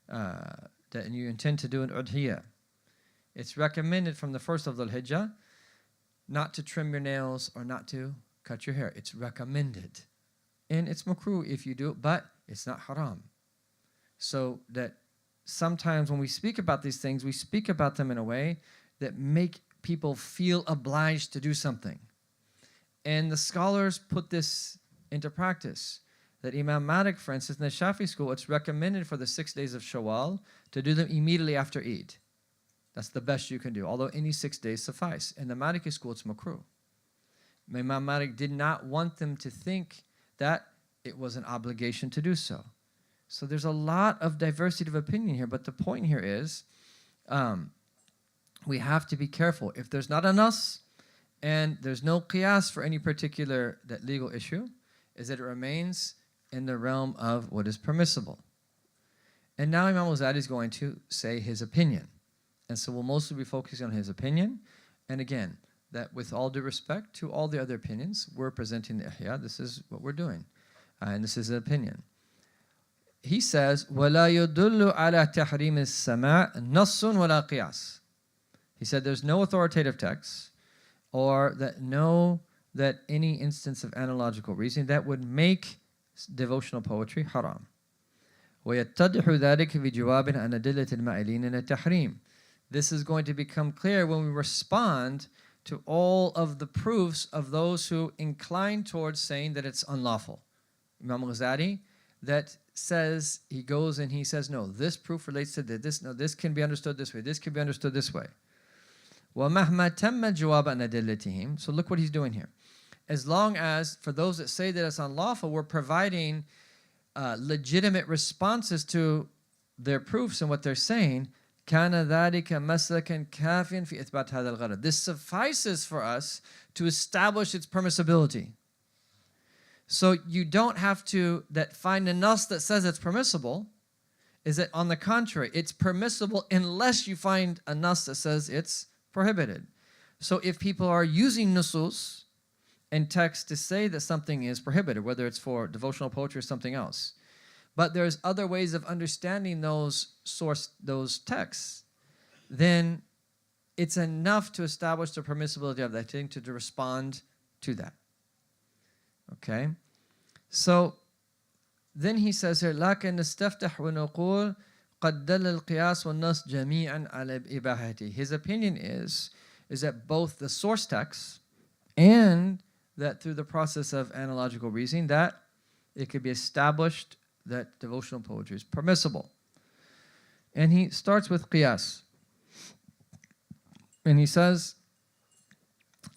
and you intend to do an udhiyah, it's recommended from the first of Dhul Hijjah not to trim your nails or not to cut your hair. It's recommended. And it's makruh if you do it, but it's not haram. So that sometimes when we speak about these things, we speak about them in a way that make people feel obliged to do something. And the scholars put this into practice. that Imam Malik, for instance, in the Shafi school, it's recommended for the 6 days of Shawwal to do them immediately after Eid. That's the best you can do, although any 6 days suffice. In the Maliki school, it's makruh. Imam Malik did not want them to think that it was an obligation to do so. So there's a lot of diversity of opinion here, but the point here is we have to be careful. If there's not a nas and there's no qiyas for any particular legal issue, is that it remains in the realm of what is permissible. And now Imam al-Ghazali is going to say his opinion. And so we'll mostly be focusing on his opinion. And again, that with all due respect to all the other opinions, we're presenting the Ihya. This is what we're doing. And this is an opinion. He says, وَلَا يُدُلُّ عَلَى تَحْرِيمِ السَّمَاءِ نَصٌّ وَلَا قِيَاسٌ. He said there's no authoritative text or that any instance of analogical reasoning that would make devotional poetry haram. وَيَتَّضِحُ ذَلِكَ بِجَوَابٍ عَنْ أَدِلَّةِ الْمَائِلِينَ التَّحْرِيمِ. This is going to become clear when we respond to all of the proofs of those who incline towards saying that it's unlawful. Imam al-Ghazali, that says, he goes and he says, no, this proof relates to this, no, this can be understood this way, this can be understood this way. وَمَهْمَا تَمَّ جَوَابَ عَنْ أَدِلَّتِهِمْ. So look what he's doing here. As long as, for those that say that it's unlawful, we're providing legitimate responses to their proofs and what they're saying, كَانَ ذَلِكَ مَسْلَكًا كَافٍ فِي إِثْبَاتِ هَذَا الْغَرَض. This suffices for us to establish its permissibility. So you don't have to find a nas that says it's permissible. Is that on the contrary, it's permissible unless you find a nas that says it's prohibited. So if people are using nusus and text to say that something is prohibited, whether it's for devotional poetry or something else, but there's other ways of understanding those texts, then it's enough to establish the permissibility of that thing to respond to that. Okay? So then he says here, لكن نستفتح ونقول قد دل القياس والنص جميعا على إباحته. His opinion is that both the source text and that through the process of analogical reasoning, that it could be established that devotional poetry is permissible. And he starts with qiyas. And he says,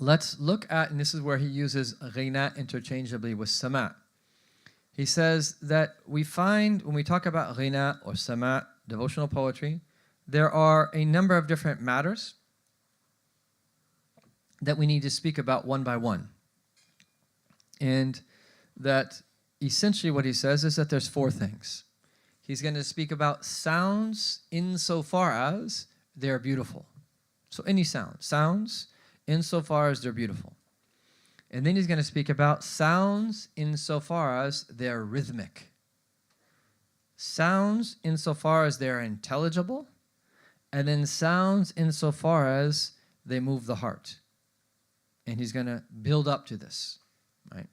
let's look at, and this is where he uses ghina interchangeably with sama'. He says that we find, when we talk about ghina or sama', devotional poetry, there are a number of different matters that we need to speak about one by one. And that essentially what he says is that there's four things. He's going to speak about sounds insofar as they're beautiful. So any sounds insofar as they're beautiful. And then he's going to speak about sounds insofar as they're rhythmic. Sounds insofar as they're intelligible. And then sounds insofar as they move the heart. And he's going to build up to this, right?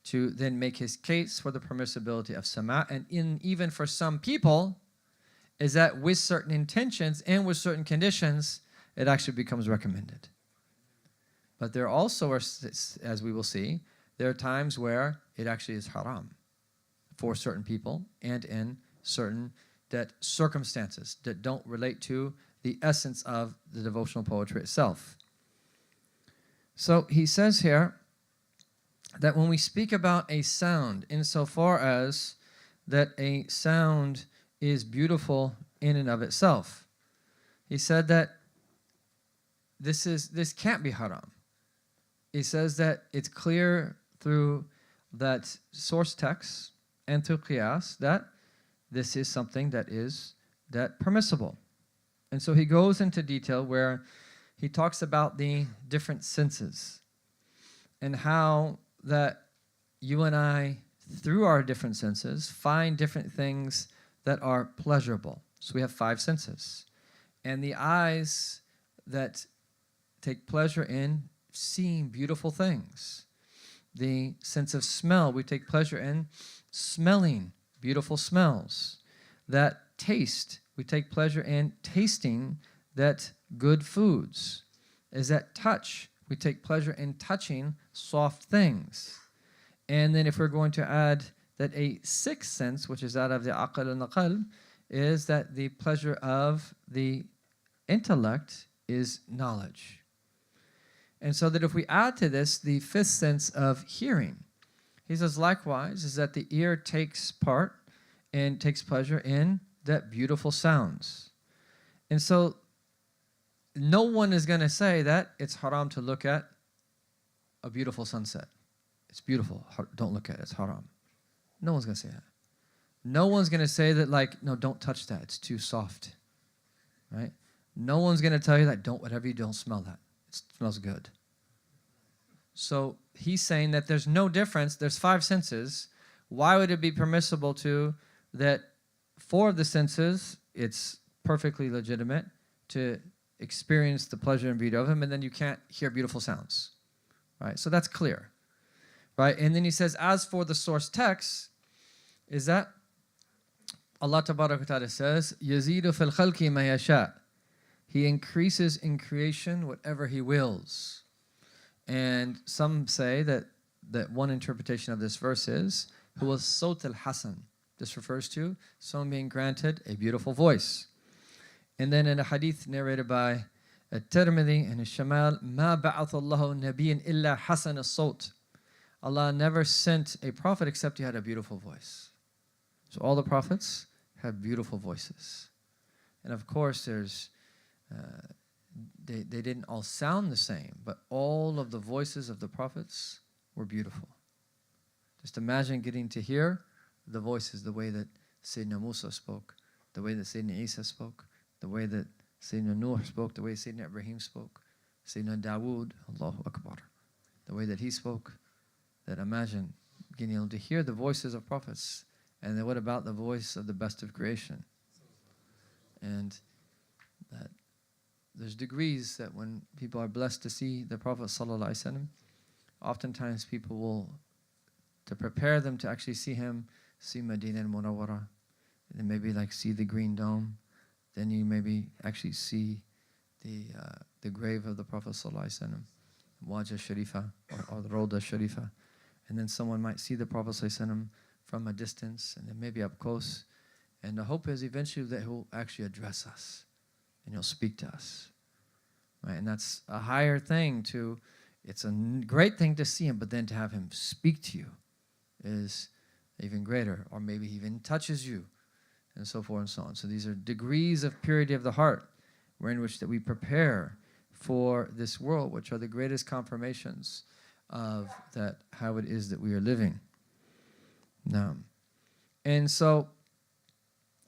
To then make his case for the permissibility of sama'. And even for some people, is that with certain intentions and with certain conditions, it actually becomes recommended. But there also are, as we will see, there are times where it actually is haram for certain people and in certain circumstances that don't relate to the essence of the devotional poetry itself. So he says here that when we speak about a sound, insofar as that a sound is beautiful in and of itself, he said that this can't be haram. He says that it's clear through that source text and through qiyas that this is something that is permissible. And so he goes into detail where he talks about the different senses and how that you and I, through our different senses, find different things that are pleasurable. So we have 5 senses. And the eyes that take pleasure in seeing beautiful things. The sense of smell, we take pleasure in smelling beautiful smells. That taste, we take pleasure in tasting that good foods. Is that touch, we take pleasure in touching soft things. And then if we're going to add that a sixth sense, which is out of the aql and the qalb, is that the pleasure of the intellect is knowledge. And so that if we add to this the fifth sense of hearing, he says likewise is that the ear takes part and takes pleasure in that beautiful sounds. And so no one is going to say that it's haram to look at a beautiful sunset. It's beautiful. Don't look at it. It's haram. No one's going to say that. No one's going to say that, like, no, don't touch that. It's too soft. Right? No one's going to tell you that, whatever you do, don't smell that. It smells good. So he's saying that there's no difference. There's five senses. Why would it be permissible to that four of the senses, it's perfectly legitimate to experience the pleasure and beauty of him, and then you can't hear beautiful sounds. Right? So that's clear. Right? And then he says, as for the source text, is that Allah Tabaraka Ta'ala says, Yazidu fil khalqi ma yasha. He increases in creation whatever he wills. And some say that one interpretation of this verse is, huwa sawt al-hasan. This refers to someone being granted a beautiful voice. And then in a hadith narrated by At-Tirmidhi and Al-Shamal, ma ba'ath Allahu nabiyyan illa hasan as-sawt. Allah never sent a prophet except he had a beautiful voice. So all the prophets have beautiful voices. And of course there's they didn't all sound the same, but all of the voices of the prophets were beautiful. Just imagine getting to hear the voices, the way that Sayyidina Musa spoke, the way that Sayyidina Isa spoke, the way that Sayyidina Nuh spoke, the way Sayyidina Ibrahim spoke, Sayyidina Dawud, Allahu Akbar, the way that he spoke. That imagine getting able to hear the voices of prophets. And then what about the voice of the best of creation? And that there's degrees that when people are blessed to see the Prophet ﷺ, oftentimes people will, to prepare them to actually see him, see Madinah al-Munawwara, and then maybe like see the Green Dome, then you maybe actually see the grave of the Prophet ﷺ, Wajah Sharifa or the Roda Sharifa. And then someone might see the Prophet ﷺ from a distance and then maybe up close. And the hope is eventually that he'll actually address us and he'll speak to us. Right? And that's a higher thing to, it's a great thing to see him, but then to have him speak to you is even greater. Or maybe he even touches you and so forth and so on. So these are degrees of purity of the heart in which that we prepare for this world, which are the greatest confirmations of that how it is that we are living. Now, and so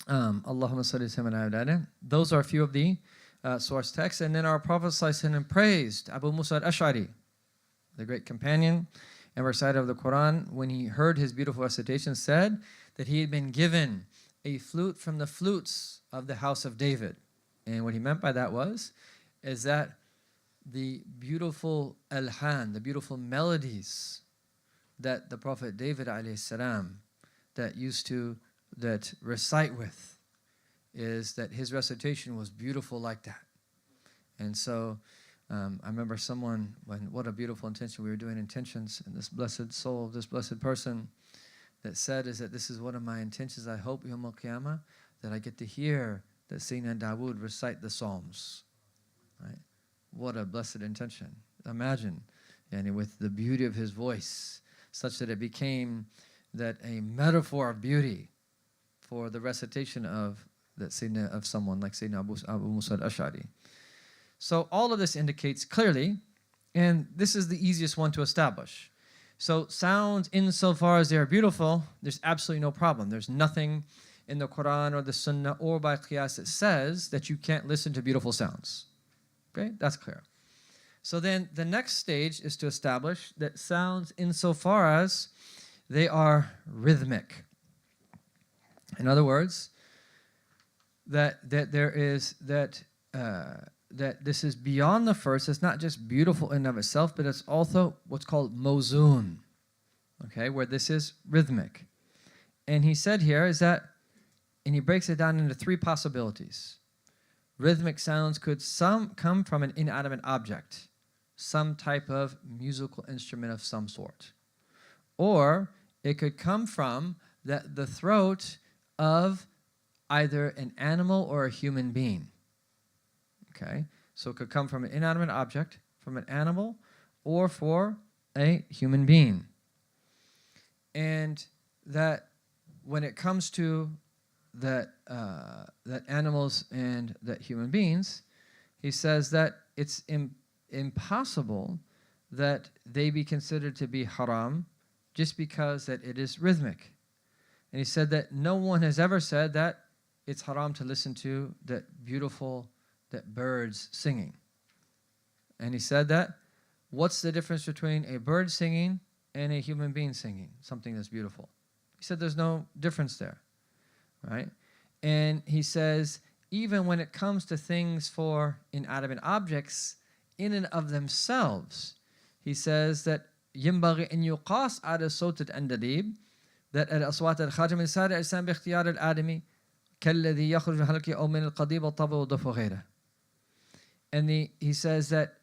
Allahumma salli ala. Those are a few of the source texts. And then our Prophet ﷺ praised Abu Musa al-Ash'ari, the great companion and reciter of the Quran, when he heard his beautiful recitation, said that he had been given a flute from the flutes of the house of David. And what he meant by that is that the beautiful alhan, the beautiful melodies that the Prophet David alayhi salam that recite with, is that his recitation was beautiful like that. And so I remember someone, what a beautiful intention, we were doing intentions, and this blessed soul, this blessed person that said is that this is one of my intentions, I hope Yawm al-Qiyamah that I get to hear that Sayyidina Dawud recite the Psalms. Right? What a blessed intention. Imagine, and with the beauty of his voice, such that it became that a metaphor of beauty for the recitation of someone like Sayyidina Abu Musa al-Ash'ari. So all of this indicates clearly, and this is the easiest one to establish. So sounds, insofar as they are beautiful, there's absolutely no problem. There's nothing in the Quran or the Sunnah or by Qiyas that says that you can't listen to beautiful sounds. Okay, that's clear. So then the next stage is to establish that sounds, insofar as they are rhythmic. In other words, that this is beyond the first. It's not just beautiful in and of itself, but it's also what's called mawzoon. Okay, where this is rhythmic. And he said here is that, and he breaks it down into three possibilities. Rhythmic sounds could come from an inanimate object, some type of musical instrument of some sort. Or it could come from the throat of either an animal or a human being. Okay? So it could come from an inanimate object, from an animal, or for a human being. And that when it comes to that animals and that human beings, he says that it's impossible that they be considered to be haram just because that it is rhythmic. And he said that no one has ever said that it's haram to listen to that birds singing. And he said that, what's the difference between a bird singing and a human being singing something that's beautiful? He said there's no difference there, right? And he says, even when it comes to things for inanimate objects, in and of themselves, he says that ينبغي أن يقاس على صوت الأندليب that الأصوات الخارجة من سائر الأجسام باختيار الآدمي كالذي يخرج من الحلق أو من القضيب والطبل والضف وغيره. And he says that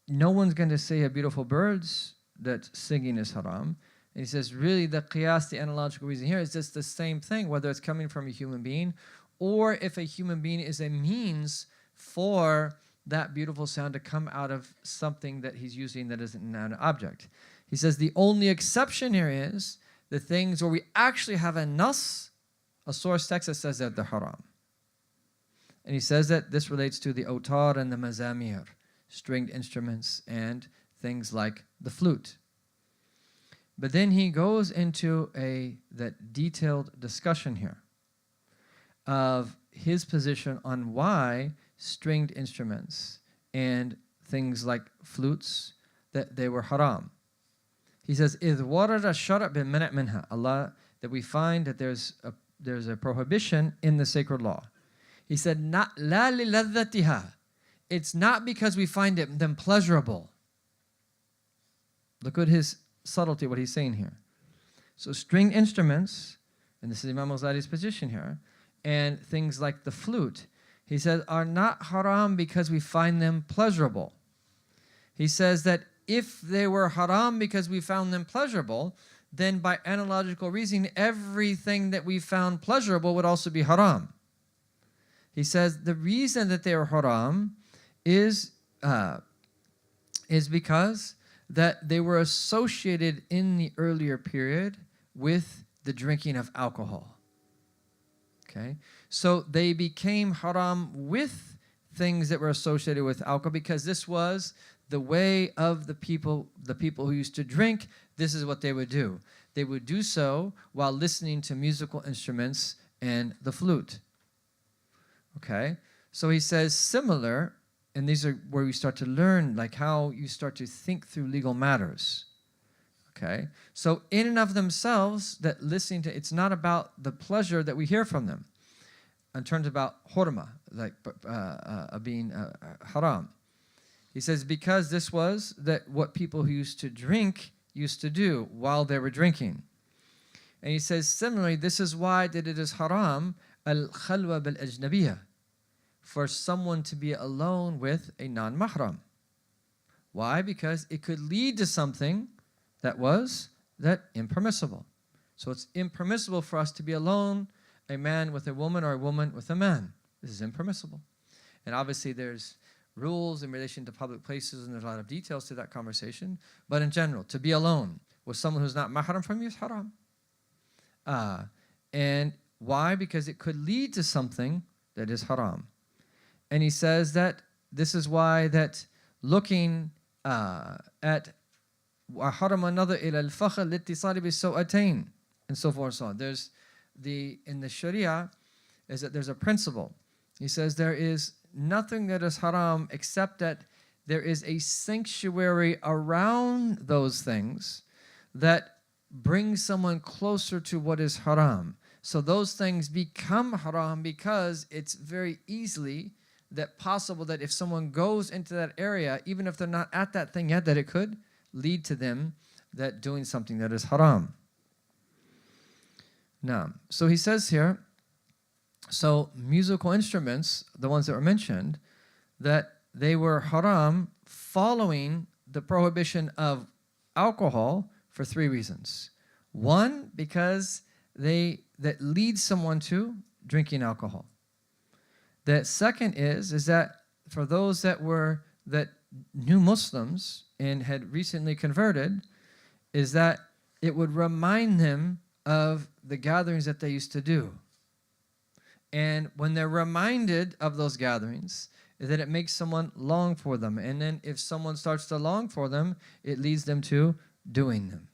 no one's going to say a beautiful bird's that singing is haram. And he says really the qiyas, the analogical reason here, is just the same thing, whether it's coming from a human being or if a human being is a means for that beautiful sound to come out of something that he's using that isn't an object. He says the only exception here is the things where we actually have a nas, a source text that says that they're haram. And he says that this relates to the otar and the mazamir, stringed instruments and things like the flute. But then he goes into that detailed discussion here of his position on why stringed instruments and things like flutes, that they were haram. He says, إِذْ وَرَدَ الشَّرْعُ بِالْمَنْعِ مِنْهَا, Allah, that we find that there's a prohibition in the sacred law. He said, "Not لَا لِلَذَّتِهَا." It's not because we find them pleasurable. Look at his subtlety, what he's saying here. So stringed instruments, and this is Imam al-Ghazali's position here, and things like the flute, he says, are not haram because we find them pleasurable. He says that if they were haram because we found them pleasurable, then by analogical reasoning, everything that we found pleasurable would also be haram. He says the reason that they are haram is because that they were associated in the earlier period with the drinking of alcohol. Okay, so they became haram with things that were associated with alcohol because this was the way of the people who used to drink. This is what they would do. They would do so while listening to musical instruments and the flute. Okay, so he says similar, and these are where we start to learn like how you start to think through legal matters. Okay, so in and of themselves, that listening to, it's not about the pleasure that we hear from them. In terms about hurma, like being haram. He says because this was that what people who used to drink used to do while they were drinking. And he says similarly, this is why that it is haram al-khalwa bil-ajnabiyya, for someone to be alone with a non-mahram. Why? Because it could lead to something that impermissible. So it's impermissible for us to be alone, a man with a woman or a woman with a man. This is impermissible. And obviously there's rules in relation to public places and there's a lot of details to that conversation. But in general, to be alone with someone who's not mahram from you is haram. And why? Because it could lead to something that is haram. And he says that this is why that looking at وَحَرَمَ another إِلَى الْفَخَرِ لِاتِّصَالِ بِالسَّوْءَتَيْنِ, and so forth and so on. There's in the Sharia is that there's a principle. He says there is nothing that is haram except that there is a sanctuary around those things that brings someone closer to what is haram. So those things become haram because it's very easily that possible that if someone goes into that area, even if they're not at that thing yet, that it could lead to them that doing something that is haram. Now, so he says here, so musical instruments, the ones that were mentioned, that they were haram following the prohibition of alcohol for three reasons. One, because that leads someone to drinking alcohol. The second is that for those that were new Muslims and had recently converted, is that it would remind them of the gatherings that they used to do. And when they're reminded of those gatherings, that it makes someone long for them. And then if someone starts to long for them, it leads them to doing them.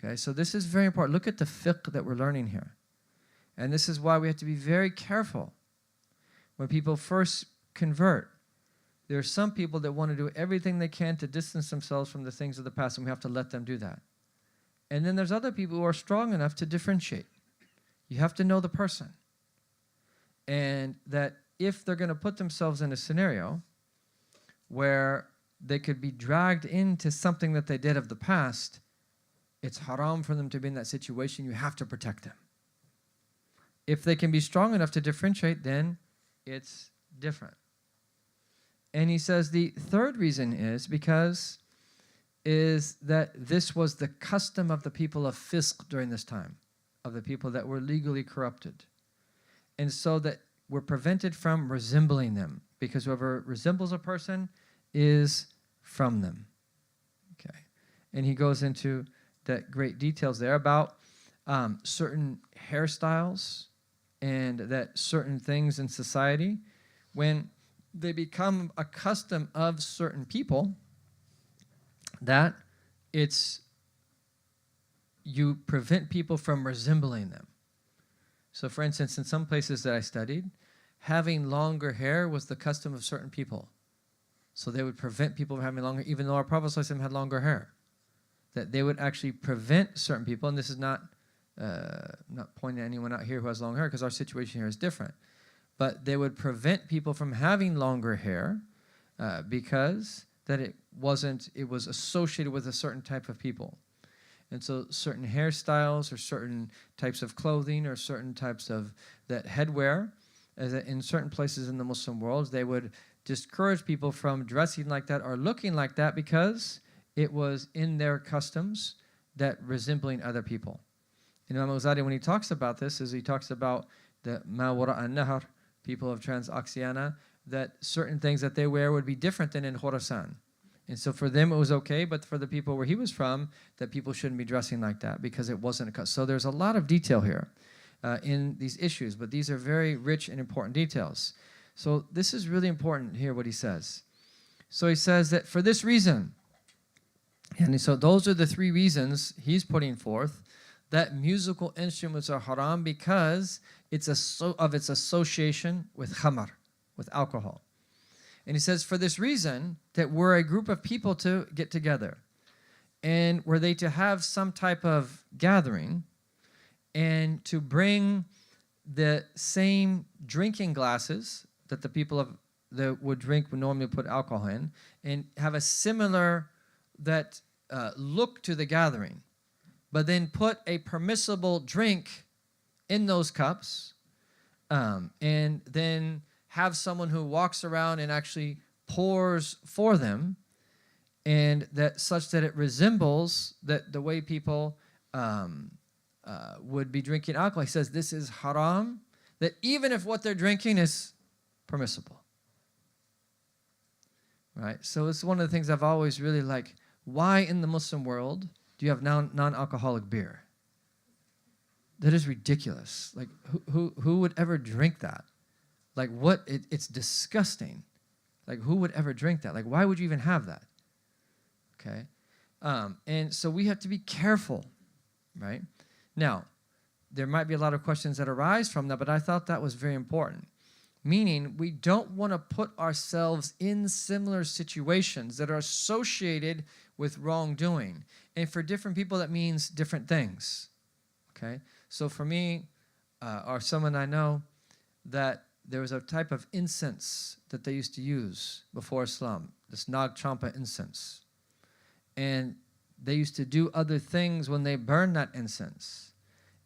Okay, so this is very important. Look at the fiqh that we're learning here. And this is why we have to be very careful when people first convert. There are some people that want to do everything they can to distance themselves from the things of the past, and we have to let them do that. And then there's other people who are strong enough to differentiate. You have to know the person. And that if they're going to put themselves in a scenario where they could be dragged into something that they did of the past, it's haram for them to be in that situation. You have to protect them. If they can be strong enough to differentiate, then it's different. And he says the third reason is that this was the custom of the people of fisq during this time, of the people that were legally corrupted. And so that we're prevented from resembling them, because whoever resembles a person is from them. Okay. And he goes into that great details there about certain hairstyles and that certain things in society, when they become a custom of certain people, that you prevent people from resembling them. So for instance, in some places that I studied, having longer hair was the custom of certain people. So they would prevent people from having longer, even though our Prophet ﷺ had longer hair. That they would actually prevent certain people, and this is not pointing at anyone out here who has long hair, because our situation here is different. But they would prevent people from having longer hair because that it was associated with a certain type of people. And so certain hairstyles or certain types of clothing or certain types of that headwear, in certain places in the Muslim world, they would discourage people from dressing like that or looking like that because it was in their customs that resembling other people. And Imam al-Ghazali, when he talks about this, he talks about the ma wara an-nahar, people of Transoxiana, that certain things that they wear would be different than in Khorasan. And so for them it was okay, but for the people where he was from, that people shouldn't be dressing like that because it wasn't a custom. So there's a lot of detail here in these issues, but these are very rich and important details. So this is really important here, what he says. So he says that for this reason, and so those are the three reasons he's putting forth, that musical instruments are haram because of its association with khamar, with alcohol. And he says, for this reason, that we're a group of people to get together. And were they to have some type of gathering and to bring the same drinking glasses that the people that would drink would normally put alcohol in, and have a similar look to the gathering, but then put a permissible drink in those cups, and then have someone who walks around and actually pours for them, and that such that it resembles the way people would be drinking alcohol. He says this is haram, that even if what they're drinking is permissible. Right? So it's one of the things I've always really like. Why in the Muslim world do you have non-alcoholic beer? That is ridiculous. Like, who would ever drink that? Like, what? It's disgusting. Like, who would ever drink that? Like, why would you even have that? Okay? And so we have to be careful, right? Now, there might be a lot of questions that arise from that, but I thought that was very important. Meaning, we don't want to put ourselves in similar situations that are associated with wrongdoing. And for different people, that means different things. Okay? So for me, or someone I know, that there was a type of incense that they used to use before Islam, this Nag Champa incense. And they used to do other things when they burned that incense.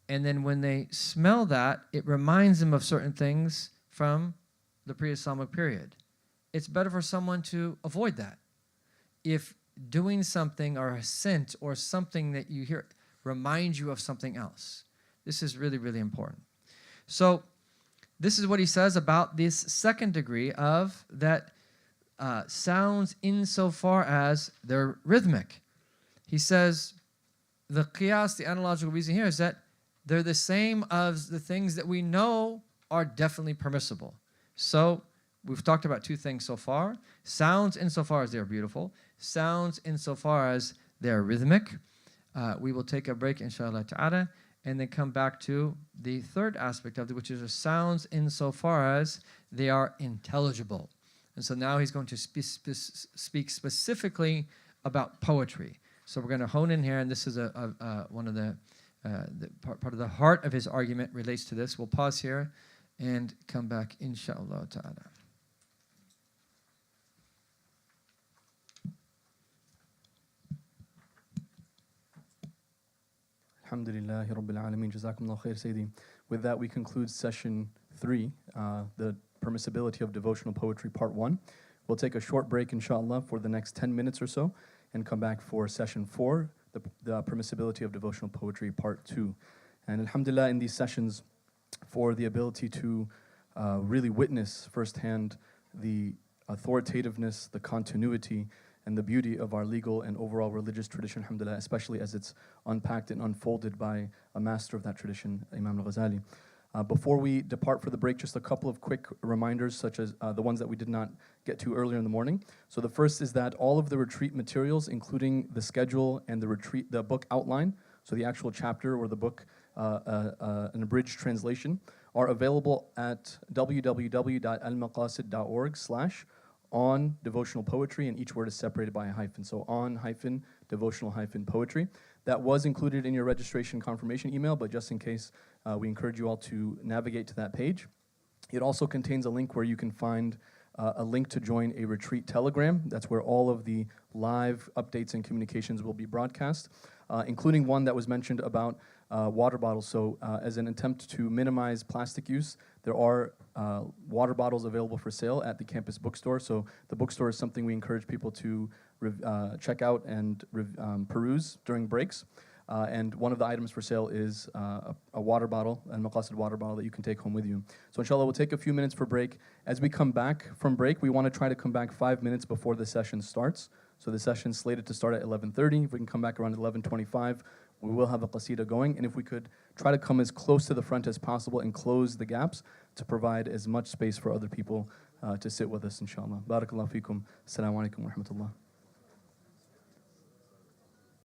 And then when they smell that, it reminds them of certain things from the pre-Islamic period. It's better for someone to avoid that. If doing something or a scent or something that you hear remind you of something else. This is really, really important. So this is what he says about this second degree of that sounds insofar as they're rhythmic. He says the qiyas, the analogical reason here, is that they're the same as the things that we know are definitely permissible. So we've talked about two things so far. Sounds insofar as they're beautiful. Sounds insofar as they're rhythmic. We will take a break, inshallah ta'ala, and then come back to the third aspect of it, which is the sounds insofar as they are intelligible. And so now he's going to speak specifically about poetry. So we're going to hone in here, and this is one of the part of the heart of his argument relates to this. We'll pause here and come back, inshallah ta'ala. Alhamdulillahi Rabbil Alameen. Jazakumullah khair, Sayyidi. With that, we conclude session 3, the permissibility of devotional poetry, part 1. We'll take a short break, inshallah, for the next 10 minutes or so, and come back for session 4, the permissibility of devotional poetry, part 2. And alhamdulillah, in these sessions, for the ability to really witness firsthand the authoritativeness, the continuity, and the beauty of our legal and overall religious tradition, alhamdulillah, especially as it's unpacked and unfolded by a master of that tradition, Imam al-Ghazali. Before we depart for the break, just a couple of quick reminders, such as the ones that we did not get to earlier in the morning. So the first is that all of the retreat materials, including the schedule and the book outline, so the actual chapter or the book, an abridged translation, are available at www.al-Maqasid.org/on devotional poetry, and each word is separated by a hyphen. So on-devotional-poetry. That was included in your registration confirmation email, but just in case, we encourage you all to navigate to that page. It also contains a link where you can find a link to join a retreat telegram. That's where all of the live updates and communications will be broadcast, including one that was mentioned about water bottles. So as an attempt to minimize plastic use, there are water bottles available for sale at the campus bookstore. So the bookstore is something we encourage people to check out and peruse during breaks. And one of the items for sale is a water bottle, an Al-Maqasid water bottle that you can take home with you. So inshallah, we'll take a few minutes for break. As we come back from break, we want to try to come back 5 minutes before the session starts. So the session's slated to start at 11:30. If we can come back around 11:25, we will have a qasida going. And if we could try to come as close to the front as possible and close the gaps to provide as much space for other people to sit with us, inshallah. Barakallahu feekum. Assalamu alaikum wa rahmatullah.